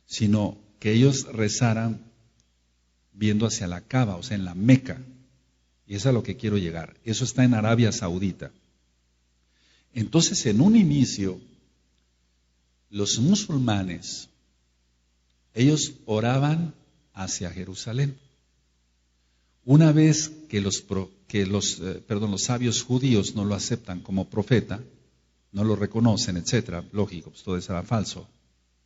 sino que ellos rezaran viendo hacia la Caba, o sea, en la Meca. Y es a lo que quiero llegar. Eso está en Arabia Saudita. Entonces, en un inicio, los musulmanes, ellos oraban hacia Jerusalén. Una vez que los sabios judíos no lo aceptan como profeta, no lo reconocen, etcétera, lógico, pues todo eso era falso,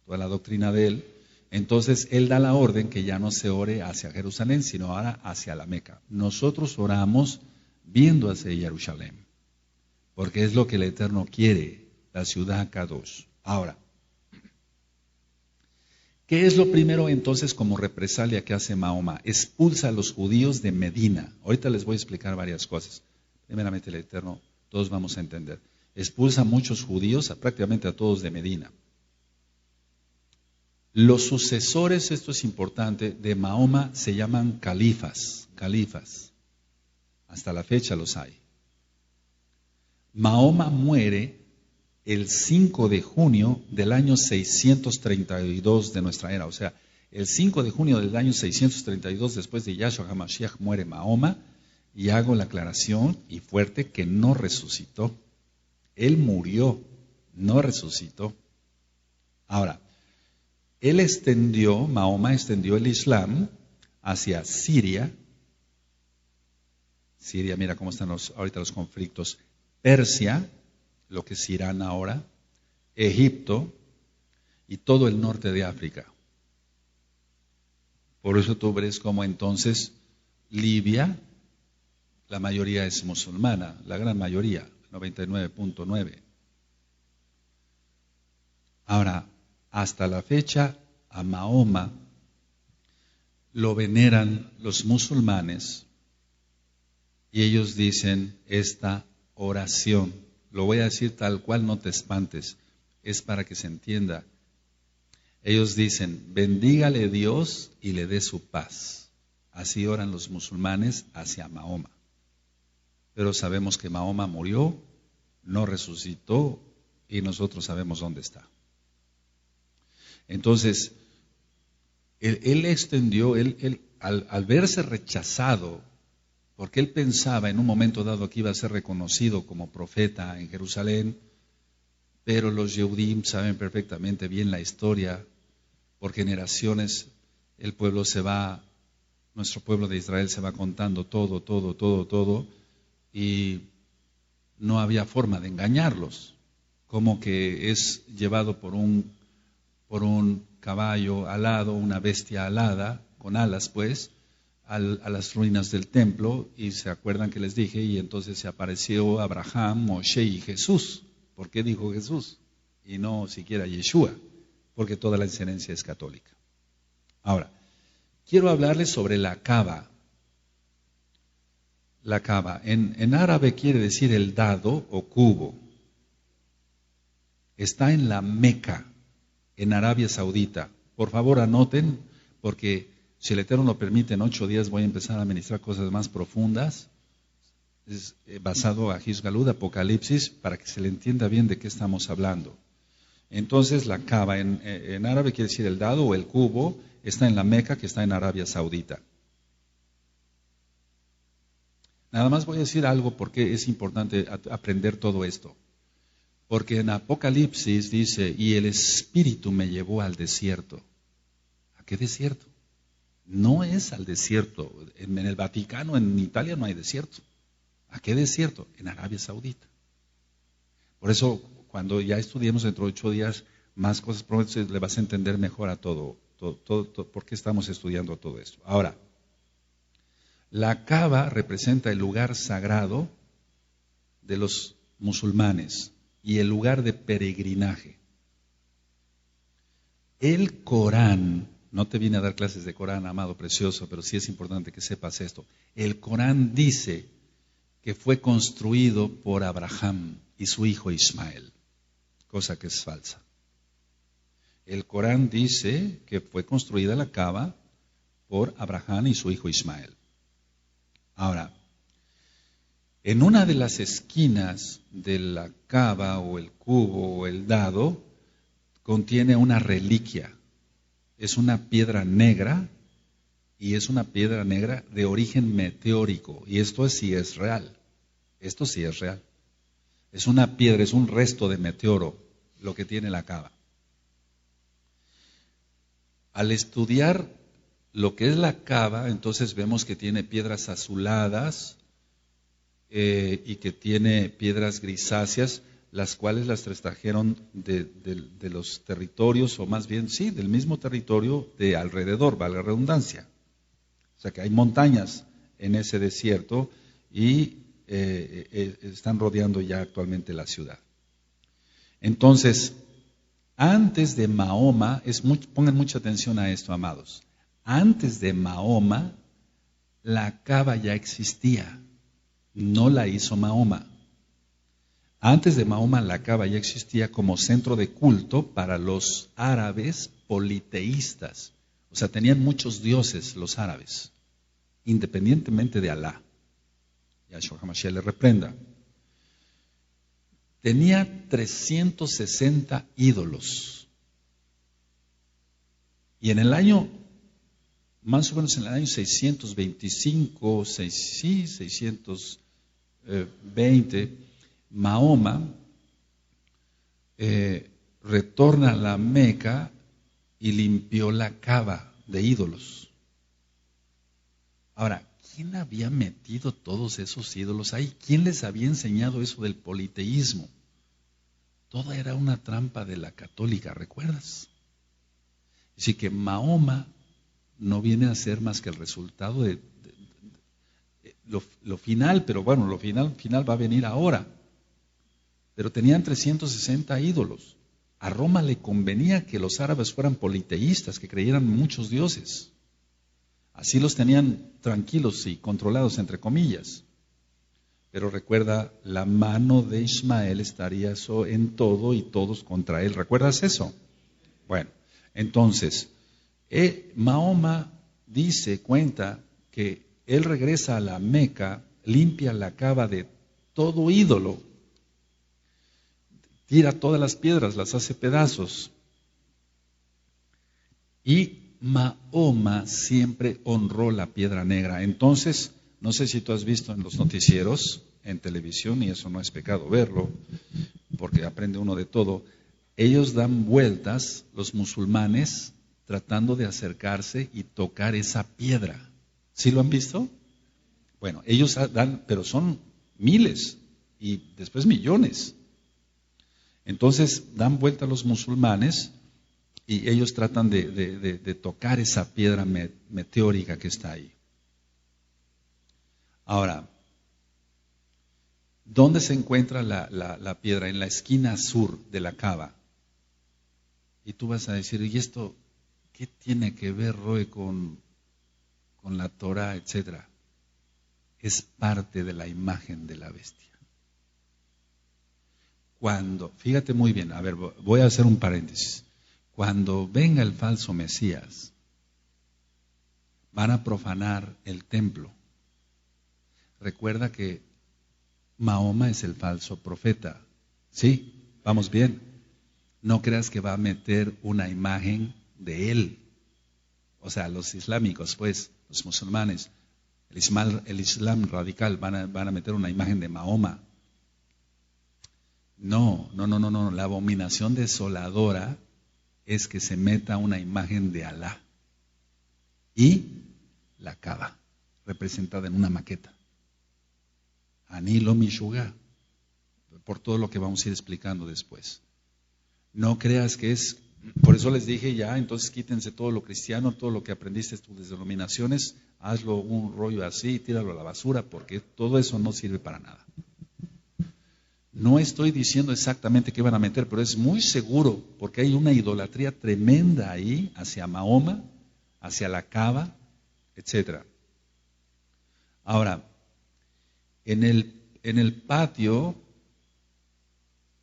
toda la doctrina de él, entonces él da la orden que ya no se ore hacia Jerusalén, sino ahora hacia la Meca. Nosotros oramos viendo hacia Jerusalén, porque es lo que el Eterno quiere, la ciudad Kadosh. Ahora, ¿qué es lo primero entonces como represalia que hace Mahoma? Expulsa a los judíos de Medina. Ahorita les voy a explicar varias cosas. Primeramente el Eterno, todos vamos a entender. Expulsa a muchos judíos, prácticamente a todos de Medina. Los sucesores, esto es importante, de Mahoma se llaman califas. Hasta la fecha los hay. Mahoma muere el 5 de junio del año 632 de nuestra era. O sea, el 5 de junio del año 632 después de Yahshua HaMashiach muere Mahoma, y hago la aclaración y fuerte que no resucitó. Él murió, no resucitó. Ahora, Mahoma extendió el Islam hacia Siria, Siria, mira cómo están ahorita los conflictos. Persia, lo que es Irán ahora, Egipto y todo el norte de África. Por eso tú ves como entonces Libia, la mayoría es musulmana, la gran mayoría, 99.9. Ahora, hasta la fecha, a Mahoma lo veneran los musulmanes y ellos dicen esta oración. Lo voy a decir tal cual, no te espantes, es para que se entienda. Ellos dicen, bendígale Dios y le dé su paz. Así oran los musulmanes hacia Mahoma. Pero sabemos que Mahoma murió, no resucitó y nosotros sabemos dónde está. Entonces, él extendió, al verse rechazado, porque él pensaba en un momento dado que iba a ser reconocido como profeta en Jerusalén, pero los Yehudim saben perfectamente bien la historia. Por generaciones el pueblo nuestro pueblo de Israel se va contando todo, y no había forma de engañarlos. Como que es llevado por un caballo alado, una bestia alada, con alas pues, a las ruinas del templo, y se acuerdan que les dije, y entonces se apareció Abraham, Moshe y Jesús. ¿Por qué dijo Jesús? Y no siquiera Yeshua, porque toda la enseñanza es católica. Ahora, quiero hablarles sobre la Kaaba. La Kaaba, en árabe quiere decir el dado o cubo. Está en la Meca, en Arabia Saudita. Por favor anoten, porque si el Eterno lo permite, en 8 días voy a empezar a ministrar cosas más profundas. Es basado a Hizgalud, Apocalipsis, para que se le entienda bien de qué estamos hablando. Entonces la Kaaba en árabe quiere decir el dado o el cubo, está en la Meca, que está en Arabia Saudita. Nada más voy a decir algo porque es importante aprender todo esto. Porque en Apocalipsis dice, y el Espíritu me llevó al desierto. ¿A qué desierto? No es al desierto. En el Vaticano, en Italia no hay desierto. ¿A qué desierto? En Arabia Saudita. Por eso, cuando ya estudiemos dentro de 8 días más cosas, le vas a entender mejor a todo, por qué estamos estudiando todo esto. Ahora, la Kaaba representa el lugar sagrado de los musulmanes y el lugar de peregrinaje. El Corán, no te vine a dar clases de Corán, amado precioso, pero sí es importante que sepas esto. El Corán dice que fue construido por Abraham y su hijo Ismael, cosa que es falsa. El Corán dice que fue construida la Kaaba por Abraham y su hijo Ismael. Ahora, en una de las esquinas de la Kaaba o el cubo o el dado contiene una reliquia. Es una piedra negra y es una piedra negra de origen meteórico. Y esto sí es real. Esto sí es real. Es una piedra, es un resto de meteoro lo que tiene la Kaaba. Al estudiar lo que es la Kaaba, entonces vemos que tiene piedras azuladas y que tiene piedras grisáceas, las cuales las trajeron de los territorios, o más bien, sí, del mismo territorio de alrededor, valga la redundancia. O sea que hay montañas en ese desierto y están rodeando ya actualmente la ciudad. Entonces, antes de Mahoma, pongan mucha atención a esto, amados. Antes de Mahoma, la Kaaba ya existía, no la hizo Mahoma. Antes de Mahoma, la Kaaba ya existía como centro de culto para los árabes politeístas. O sea, tenían muchos dioses los árabes, independientemente de Alá. Yahshua HaMashiach le reprenda. Tenía 360 ídolos. Y en el año, más o menos en el año 625, 620, Mahoma retorna a la Meca y limpió la Kaaba de ídolos. Ahora, ¿quién había metido todos esos ídolos ahí? ¿Quién les había enseñado eso del politeísmo? Toda era una trampa de la católica, ¿recuerdas? Así que Mahoma no viene a ser más que el resultado de lo final, pero bueno, lo final va a venir ahora. Pero tenían 360 ídolos. A Roma le convenía que los árabes fueran politeístas, que creyeran en muchos dioses. Así los tenían tranquilos y controlados, entre comillas. Pero recuerda, la mano de Ismael estaría en todo y todos contra él. ¿Recuerdas eso? Bueno, entonces, Mahoma cuenta que él regresa a la Meca, limpia la Kaaba de todo ídolo, tira todas las piedras, las hace pedazos. Y Mahoma siempre honró la piedra negra. Entonces, no sé si tú has visto en los noticieros, en televisión, y eso no es pecado verlo, porque aprende uno de todo. Ellos dan vueltas, los musulmanes, tratando de acercarse y tocar esa piedra. ¿Sí lo han visto? Bueno, ellos dan, pero son miles y después millones. Entonces dan vuelta a los musulmanes y ellos tratan de tocar esa piedra meteórica que está ahí. Ahora, ¿dónde se encuentra la piedra? En la esquina sur de la Kaaba. Y tú vas a decir, ¿y esto qué tiene que ver, Roe, con la Torah, etcétera? Es parte de la imagen de la bestia. Fíjate muy bien, a ver, voy a hacer un paréntesis. Cuando venga el falso Mesías, van a profanar el templo. Recuerda que Mahoma es el falso profeta. ¿Sí? ¿Vamos bien? No creas que va a meter una imagen de él. O sea, los islámicos, pues, los musulmanes, el Islam radical, van a meter una imagen de Mahoma. No. La abominación desoladora es que se meta una imagen de Alá y la Kaaba, representada en una maqueta. Anilo Mishuga, por todo lo que vamos a ir explicando después. No creas que es, por eso les dije ya, entonces quítense todo lo cristiano, todo lo que aprendiste en tus denominaciones, hazlo un rollo así, tíralo a la basura, porque todo eso no sirve para nada. No estoy diciendo exactamente qué van a meter, pero es muy seguro, porque hay una idolatría tremenda ahí, hacia Mahoma, hacia la Kaaba, etc. Ahora, en el patio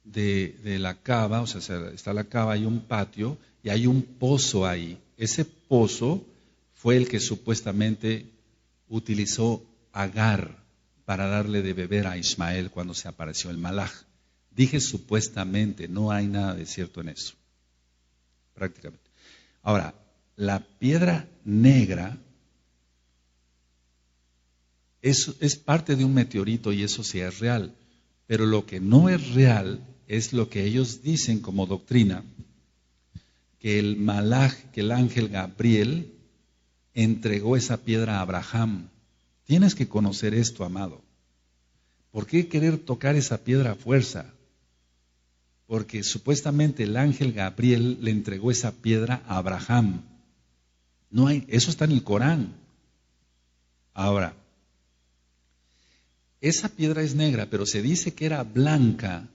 de la Kaaba, o sea, está la Kaaba, hay un patio y hay un pozo ahí. Ese pozo fue el que supuestamente utilizó Agar para darle de beber a Ismael cuando se apareció el Malaj. Dije supuestamente, no hay nada de cierto en eso, prácticamente. Ahora, la piedra negra es parte de un meteorito y eso sí es real, pero lo que no es real es lo que ellos dicen como doctrina, que el Malaj, que el ángel Gabriel, entregó esa piedra a Abraham. Tienes que conocer esto, amado. ¿Por qué querer tocar esa piedra a fuerza? Porque supuestamente el ángel Gabriel le entregó esa piedra a Abraham. Eso está en el Corán. Ahora, esa piedra es negra, pero se dice que era blanca,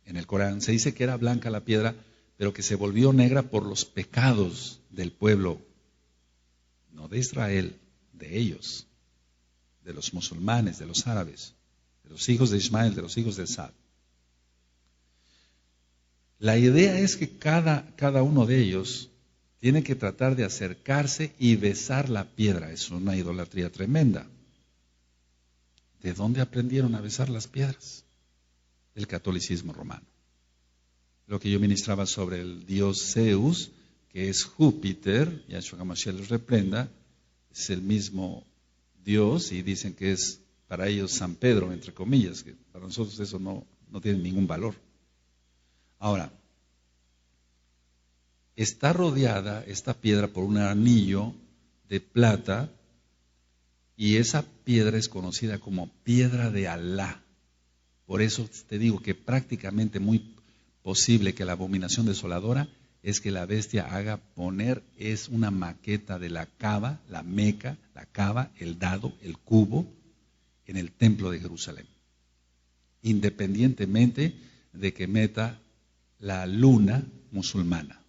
en el Corán, se dice que era blanca la piedra, pero que se volvió negra por los pecados del pueblo, no de Israel, de ellos, de los musulmanes, de los árabes, de los hijos de Ismael, de los hijos de Sad. La idea es que cada uno de ellos tiene que tratar de acercarse y besar la piedra. Es una idolatría tremenda. ¿De dónde aprendieron a besar las piedras? Del catolicismo romano. Lo que yo ministraba sobre el dios Zeus, que es Júpiter, Yahshua HaMashiach les reprenda, es el mismo Dios y dicen que es para ellos San Pedro, entre comillas, que para nosotros eso no tiene ningún valor. Ahora, está rodeada esta piedra por un anillo de plata Y esa piedra es conocida como piedra de Alá. Por eso te digo que prácticamente muy posible que la abominación desoladora es que la bestia haga poner, es una maqueta de la Caba, la Meca, la Caba, el dado, el cubo, en el templo de Jerusalén. Independientemente de que meta la luna musulmana.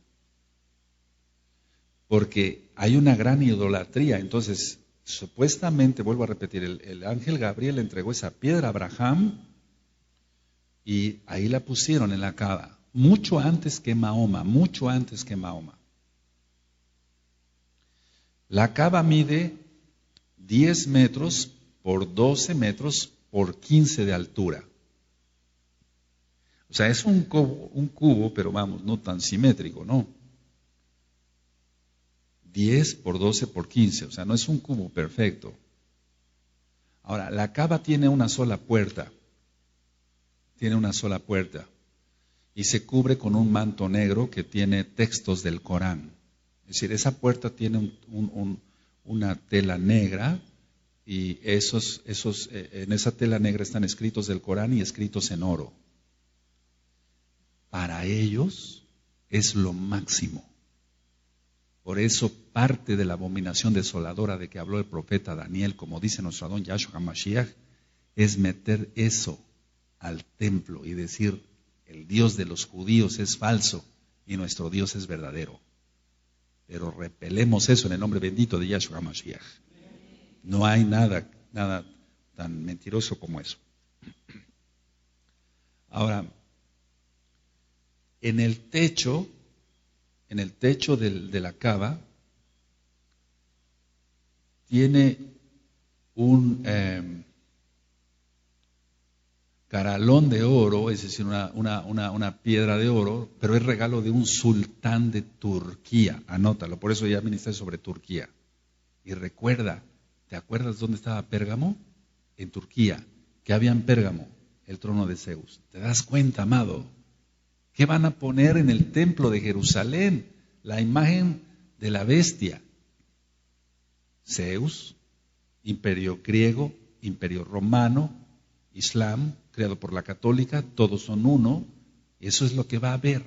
Porque hay una gran idolatría. Entonces, supuestamente, vuelvo a repetir, el ángel Gabriel le entregó esa piedra a Abraham y ahí la pusieron en la Caba. Mucho antes que Mahoma, mucho antes que Mahoma. La Caba mide 10 metros por 12 metros por 15 de altura. O sea, es un cubo, pero vamos, no tan simétrico, ¿no? 10 por 12 por 15, o sea, no es un cubo perfecto. Ahora, la Caba tiene una sola puerta. Tiene una sola puerta. Y se cubre con un manto negro que tiene textos del Corán. Es decir, esa puerta tiene una tela negra y en esa tela negra están escritos del Corán y escritos en oro. Para ellos es lo máximo. Por eso parte de la abominación desoladora de que habló el profeta Daniel, como dice nuestro Adón Yahshua HaMashiach, es meter eso al templo y decir, el Dios de los judíos es falso y nuestro Dios es verdadero. Pero repelemos eso en el nombre bendito de Yahshua HaMashiach. No hay nada tan mentiroso como eso. Ahora, en el techo de la Caba, tiene un caralón de oro, es decir, una piedra de oro, pero es regalo de un sultán de Turquía. Anótalo, por eso ya ministré sobre Turquía. Y recuerda, ¿te acuerdas dónde estaba Pérgamo? En Turquía. ¿Qué había en Pérgamo? El trono de Zeus. ¿Te das cuenta, amado? ¿Qué van a poner en el templo de Jerusalén? La imagen de la bestia. Zeus, imperio griego, imperio romano, Islam, creado por la católica, todos son uno. Eso es lo que va a haber.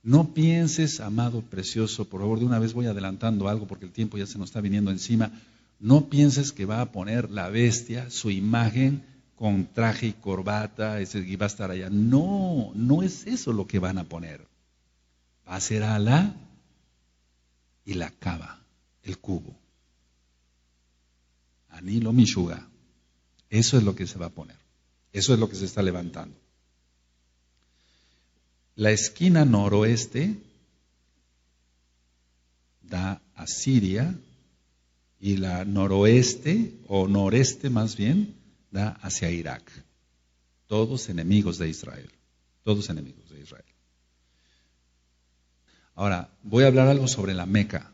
No pienses, amado precioso, por favor, de una vez voy adelantando algo porque el tiempo ya se nos está viniendo encima. No pienses que va a poner la bestia su imagen con traje y corbata y va a estar allá. No, no es eso lo que van a poner. Va a ser Alá y la Caba, el cubo. Anilo Mishuga. Eso es lo que se va a poner. Eso es lo que se está levantando. La esquina noroeste da a Siria y la noroeste, o noreste más bien, da hacia Irak. Todos enemigos de Israel. Todos enemigos de Israel. Ahora, voy a hablar algo sobre la Meca,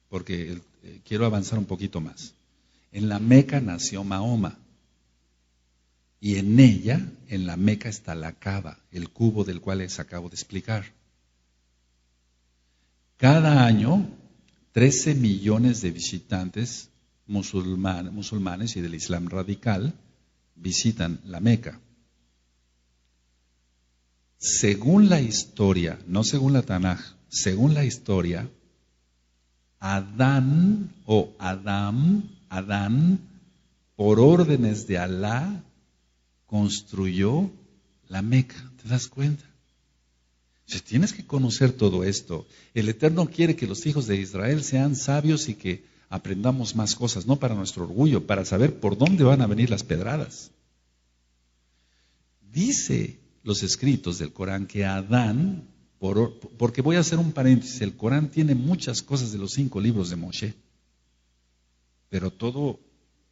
porque quiero avanzar un poquito más. En la Meca nació Mahoma. Y en ella, en la Meca, está la Caba, el cubo del cual les acabo de explicar. Cada año, 13 millones de visitantes musulmanes y del Islam radical visitan la Meca. Según la historia, no según la Tanaj, según la historia, Adán, por órdenes de Alá, construyó la Meca. ¿Te das cuenta? Tienes que conocer todo esto. El Eterno quiere que los hijos de Israel sean sabios y que aprendamos más cosas, no para nuestro orgullo, para saber por dónde van a venir las pedradas. Dice los escritos del Corán que Adán, porque voy a hacer un paréntesis, el Corán tiene muchas cosas de los 5 libros de Moshe, pero todo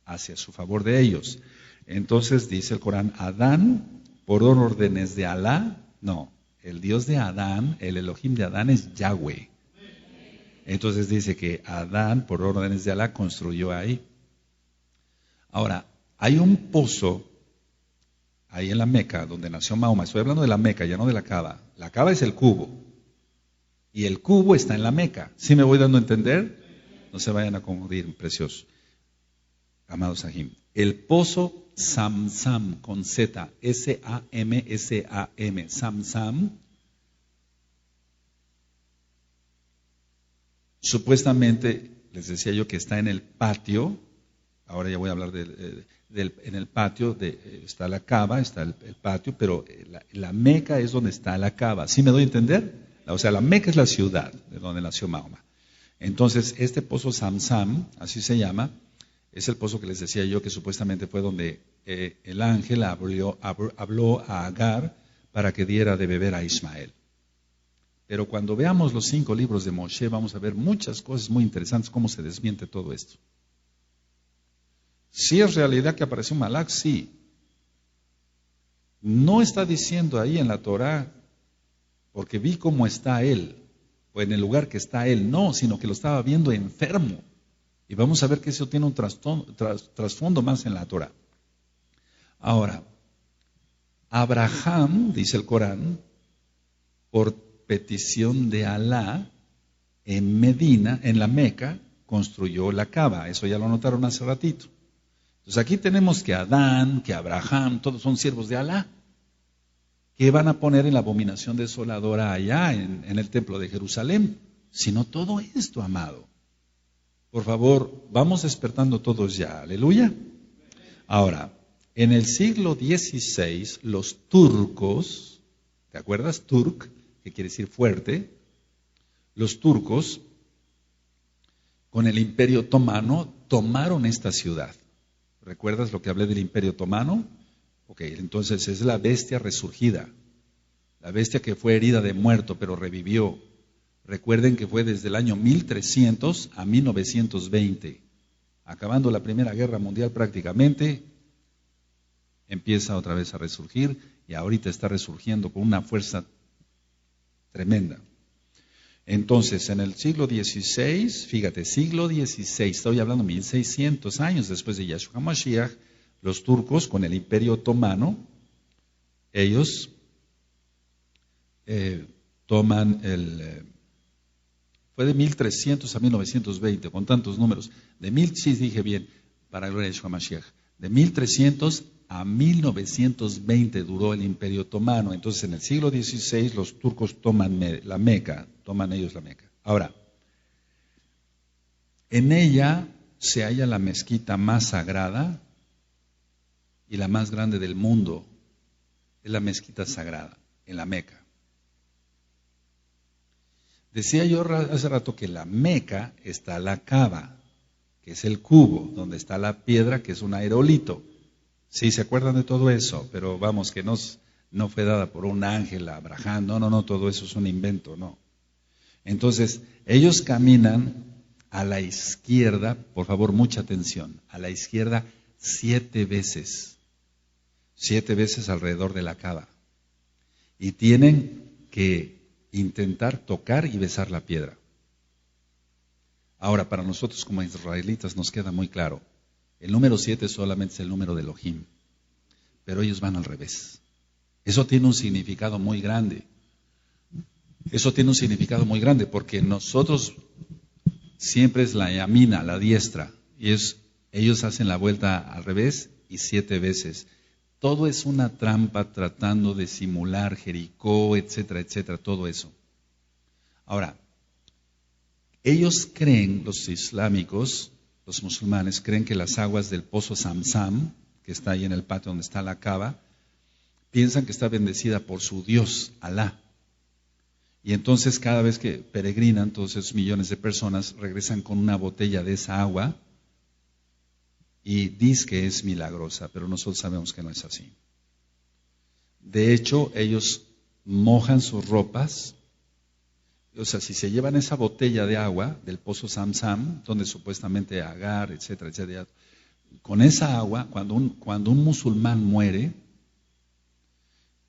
hacia su favor de ellos. Entonces dice el Corán, Adán, por órdenes de Alá, no, el Dios de Adán, el Elohim de Adán es Yahweh. Entonces dice que Adán, por órdenes de Alá, construyó ahí. Ahora, hay un pozo ahí en la Meca, donde nació Mahoma. Estoy hablando de la Meca, ya no de la Caba. La Caba es el cubo. Y el cubo está en la Meca. ¿Sí me voy dando a entender? No se vayan a confundir, preciosos. amados Sahim. El pozo Samsam con Z, S-A-M-S-A-M, Samsam, supuestamente, les decía yo que está en el patio, ahora ya voy a hablar en el patio, está la Kaaba, está el patio, pero la Meca es donde está la Kaaba. ¿Sí me doy a entender? O sea, la Meca es la ciudad de donde nació Mahoma. Entonces, este pozo Samsam, así se llama, es el pozo que les decía yo que supuestamente fue donde el ángel habló a Agar para que diera de beber a Ismael. Pero cuando veamos los 5 libros de Moshe, vamos a ver muchas cosas muy interesantes, cómo se desmiente todo esto. Si es realidad que apareció Malak, sí. No está diciendo ahí en la Torah, porque vi cómo está él, o en el lugar que está él, no, sino que lo estaba viendo enfermo. Y vamos a ver que eso tiene un trasfondo más en la Torah. Ahora, Abraham, dice el Corán, por petición de Alá, en Medina, en la Meca, construyó la Kaaba. Eso ya lo notaron hace ratito. Entonces aquí tenemos que Adán, que Abraham, todos son siervos de Alá, que van a poner en la abominación desoladora allá en el templo de Jerusalén. Sino todo esto, amado. Por favor, vamos despertando todos ya. Aleluya. Ahora, en el siglo XVI, los turcos, ¿te acuerdas? Turk, que quiere decir fuerte. Los turcos, con el Imperio Otomano, tomaron esta ciudad. ¿Recuerdas lo que hablé del Imperio Otomano? Ok, entonces es la bestia resurgida. La bestia que fue herida de muerto, pero revivió. Recuerden que fue desde el año 1300 a 1920. Acabando la Primera Guerra Mundial prácticamente, empieza otra vez a resurgir y ahorita está resurgiendo con una fuerza tremenda. Entonces, en el siglo XVI, fíjate, siglo XVI, estoy hablando 1600 años después de Yahshua Mashiach, los turcos con el Imperio Otomano, ellos toman fue de 1300 a 1920, con tantos números, sí dije bien, para gloria de Yahshua Mashiach, de 1300 a 1920 duró el Imperio Otomano. Entonces, en el siglo XVI, los turcos toman la Meca, toman ellos la Meca. Ahora, en ella se halla la mezquita más sagrada y la más grande del mundo. Es la mezquita sagrada, en la Meca. Decía yo hace rato que en la Meca está la Kaaba, que es el cubo, donde está la piedra, que es un aerolito. Sí, se acuerdan de todo eso, pero vamos, que no fue dada por un ángel a Abraham, no, todo eso es un invento, no. Entonces, ellos caminan a la izquierda, por favor, mucha atención, a la izquierda 7 veces. 7 veces alrededor de la Kaaba. Y tienen que intentar tocar y besar la piedra. Ahora, para nosotros como israelitas nos queda muy claro, el número 7 solamente es el número de Elohim, pero ellos van al revés. Eso tiene un significado muy grande. Eso tiene un significado muy grande porque nosotros siempre es la yamina, la diestra, y ellos hacen la vuelta al revés y 7 veces. Todo es una trampa tratando de simular Jericó, etcétera, etcétera, todo eso. Ahora, ellos creen, los islámicos, los musulmanes, creen que las aguas del pozo Samsam, que está ahí en el patio donde está la Kaaba, piensan que está bendecida por su Dios, Alá. Y entonces cada vez que peregrinan, todos esos millones de personas regresan con una botella de esa agua y dicen que es milagrosa, pero nosotros sabemos que no es así. De hecho, ellos mojan sus ropas. O sea, si se llevan esa botella de agua del pozo Samsam, donde supuestamente Agar, etcétera, etcétera, con esa agua, cuando un musulmán muere,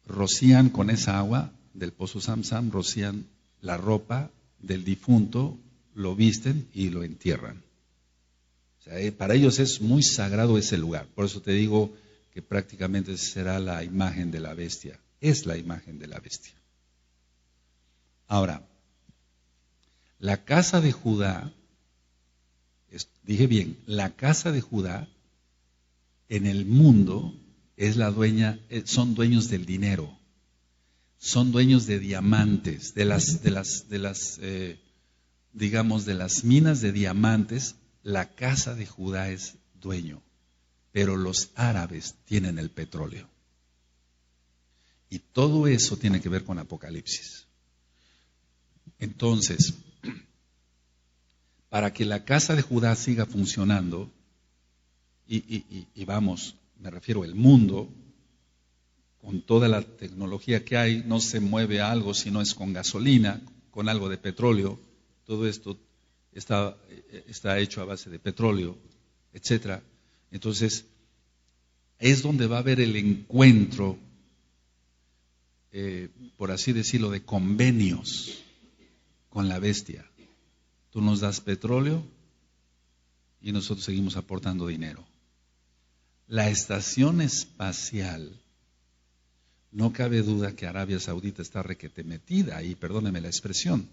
rocían con esa agua del pozo Samsam, rocían la ropa del difunto, lo visten y lo entierran. O sea, para ellos es muy sagrado ese lugar. Por eso te digo que prácticamente será la imagen de la bestia. Es la imagen de la bestia. Ahora, la casa de Judá, dije bien, la casa de Judá en el mundo es la dueña, son dueños del dinero, son dueños de diamantes, digamos, de las minas de diamantes. La casa de Judá es dueño, pero los árabes tienen el petróleo. Y todo eso tiene que ver con Apocalipsis. Entonces, para que la casa de Judá siga funcionando, y vamos, me refiero al mundo, con toda la tecnología que hay, no se mueve algo si no es con gasolina, con algo de petróleo. Todo esto está hecho a base de petróleo, etcétera. Entonces, es donde va a haber el encuentro, por así decirlo, de convenios con la bestia. Tú nos das petróleo y nosotros seguimos aportando dinero. La estación espacial, no cabe duda que Arabia Saudita está requete metida ahí, perdóneme la expresión,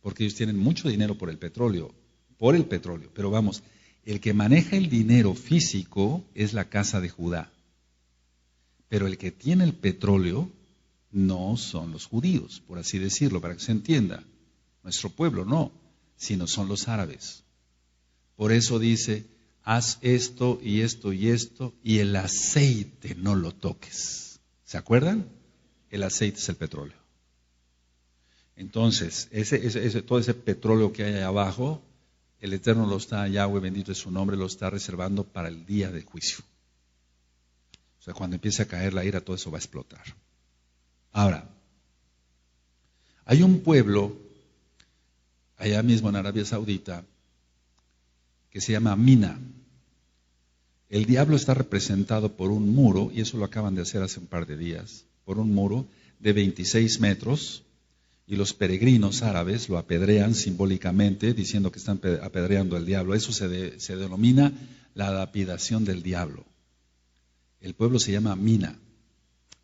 porque ellos tienen mucho dinero por el petróleo, pero vamos, el que maneja el dinero físico es la casa de Judá, pero el que tiene el petróleo no son los judíos, por así decirlo, para que se entienda, nuestro pueblo no, sino son los árabes. Por eso dice, haz esto y esto y esto, y el aceite no lo toques. ¿Se acuerdan? El aceite es el petróleo. Entonces, todo ese petróleo que hay ahí abajo, el Eterno lo está, Yahweh bendito es su nombre, lo está reservando para el día del juicio. O sea, cuando empiece a caer la ira, todo eso va a explotar. Ahora, hay un pueblo, allá mismo en Arabia Saudita, que se llama Mina. El diablo está representado por un muro, y eso lo acaban de hacer hace un par de días, por un muro de 26 metros, y los peregrinos árabes lo apedrean simbólicamente, diciendo que están apedreando al diablo. Eso se denomina la lapidación del diablo. El pueblo se llama Mina,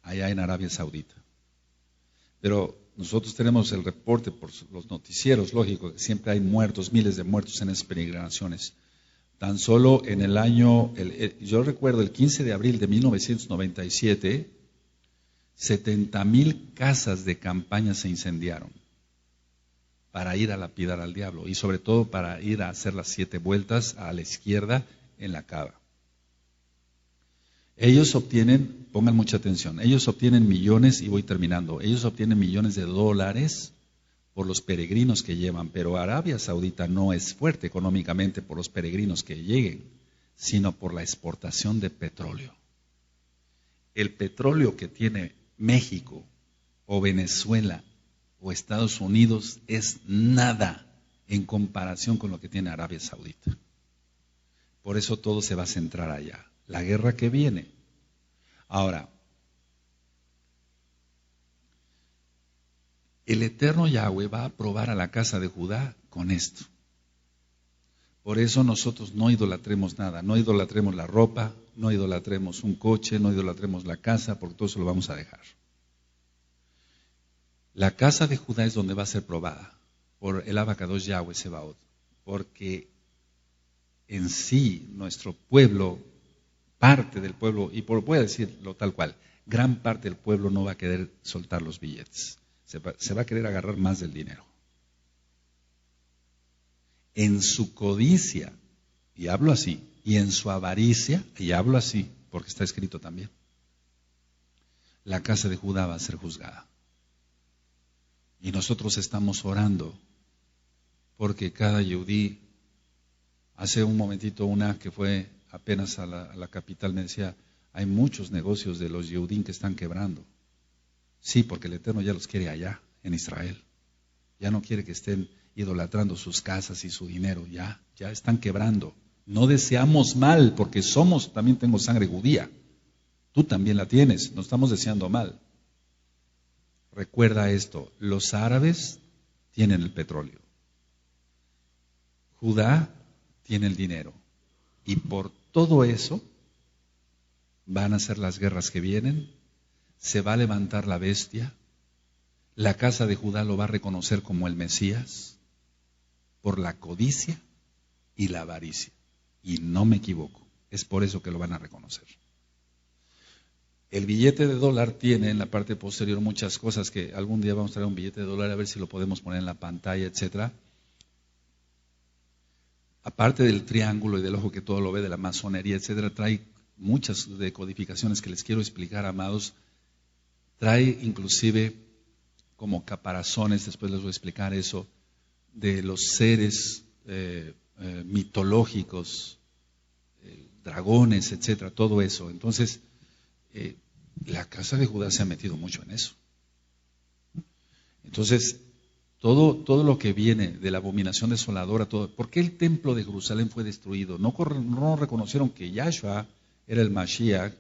allá en Arabia Saudita. Pero nosotros tenemos el reporte por los noticieros, lógico, que siempre hay muertos, miles de muertos en esas peregrinaciones. Tan solo en el año, yo recuerdo el 15 de abril de 1997, 70,000 casas de campaña se incendiaron para ir a lapidar al diablo y sobre todo para ir a hacer las 7 vueltas a la izquierda en la Kaaba. Ellos obtienen, pongan mucha atención, ellos obtienen millones, y voy terminando, ellos obtienen millones de dólares por los peregrinos que llevan, pero Arabia Saudita no es fuerte económicamente por los peregrinos que lleguen, sino por la exportación de petróleo. El petróleo que tiene México o Venezuela o Estados Unidos es nada en comparación con lo que tiene Arabia Saudita. Por eso todo se va a centrar allá. La guerra que viene. Ahora, el Eterno Yahweh va a probar a la casa de Judá con esto. Por eso nosotros no idolatremos nada, no idolatremos la ropa, no idolatremos un coche, no idolatremos la casa, porque todo eso lo vamos a dejar. La casa de Judá es donde va a ser probada por el Abacados Yahweh Sebaot, porque en sí nuestro pueblo, parte del pueblo, y voy a decirlo tal cual, gran parte del pueblo no va a querer soltar los billetes, se va a querer agarrar más del dinero. En su codicia, y hablo así, y en su avaricia, y hablo así, porque está escrito también, la casa de Judá va a ser juzgada. Y nosotros estamos orando porque cada yehudí, hace un momentito una que fue apenas a la capital me decía, hay muchos negocios de los yehudín que están quebrando. Sí, porque el Eterno ya los quiere allá, en Israel. Ya no quiere que estén idolatrando sus casas y su dinero, ya están quebrando. No deseamos mal, porque también tengo sangre judía. Tú también la tienes, no estamos deseando mal. Recuerda esto, los árabes tienen el petróleo. Judá tiene el dinero. Y por todo eso van a ser las guerras que vienen, se va a levantar la bestia, la casa de Judá lo va a reconocer como el Mesías, por la codicia y la avaricia. Y no me equivoco, Es por eso que lo van a reconocer. El billete de dólar tiene en la parte posterior muchas cosas que algún día vamos a traer un billete de dólar a ver si lo podemos poner en la pantalla, etcétera. Aparte del triángulo y del ojo que todo lo ve, de la masonería, etcétera, trae muchas decodificaciones que les quiero explicar, amados. Trae inclusive como caparazones, después les voy a explicar eso, de los seres mitológicos, dragones, etcétera, todo eso. Entonces, la casa de Judá se ha metido mucho en eso. Entonces, todo lo que viene de la abominación desoladora, ¿por qué el templo de Jerusalén fue destruido? No reconocieron que Yahshua era el Mashiach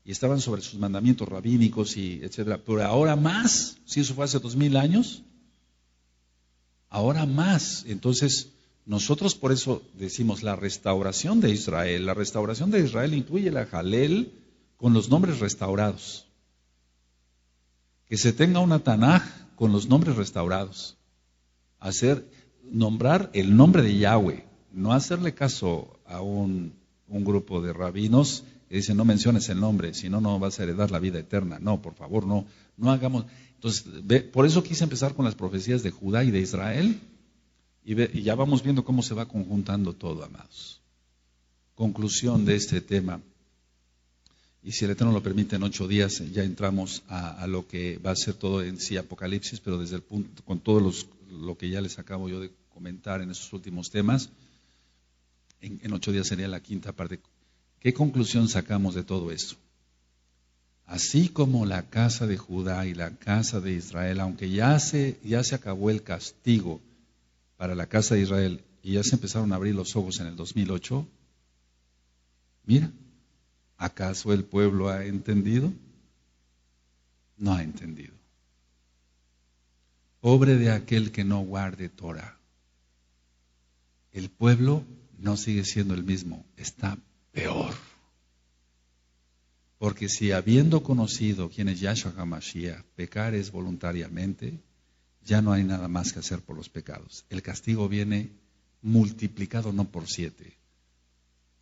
y estaban sobre sus mandamientos rabínicos y etcétera. Pero ahora más, si eso fue hace 2000 años, ahora más. Entonces, nosotros por eso decimos la restauración de Israel. La restauración de Israel incluye la Jalel con los nombres restaurados. Que se tenga una Tanaj con los nombres restaurados. Nombrar el nombre de Yahweh, no hacerle caso a un grupo de rabinos que dicen no menciones el nombre, si no, no vas a heredar la vida eterna. No, por favor, no hagamos. Entonces, por eso quise empezar con las profecías de Judá y de Israel y ya vamos viendo cómo se va conjuntando todo, amados. Conclusión de este tema. Y si el Eterno lo permite, en 8 días ya entramos a lo que va a ser todo en sí Apocalipsis, pero desde el punto, con todo lo que ya les acabo yo de comentar en esos últimos temas, en 8 días sería la quinta parte. ¿Qué conclusión sacamos de todo esto? Así como la casa de Judá y la casa de Israel, aunque ya se acabó el castigo para la casa de Israel y ya se empezaron a abrir los ojos en el 2008, mira, ¿acaso el pueblo ha entendido? No ha entendido. Pobre de aquel que no guarde Torah. El pueblo no sigue siendo el mismo, está peor. Porque si habiendo conocido quién es Yahshua HaMashiach, pecar es voluntariamente, ya no hay nada más que hacer por los pecados. El castigo viene multiplicado no por 7,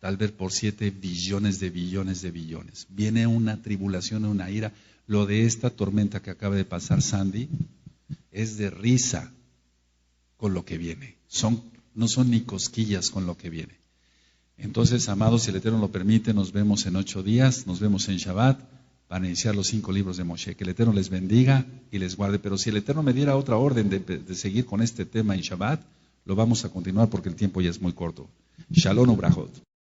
tal vez por 7 billones de billones de billones. Viene una tribulación, una ira. Lo de esta tormenta que acaba de pasar Sandy es de risa con lo que viene. No son ni cosquillas con lo que viene. Entonces, amados, si el Eterno lo permite, nos vemos en 8 días, nos vemos en Shabbat para iniciar los 5 libros de Moshe. Que el Eterno les bendiga y les guarde. Pero si el Eterno me diera otra orden de seguir con este tema en Shabbat, lo vamos a continuar porque el tiempo ya es muy corto. Shalom Ubrajot.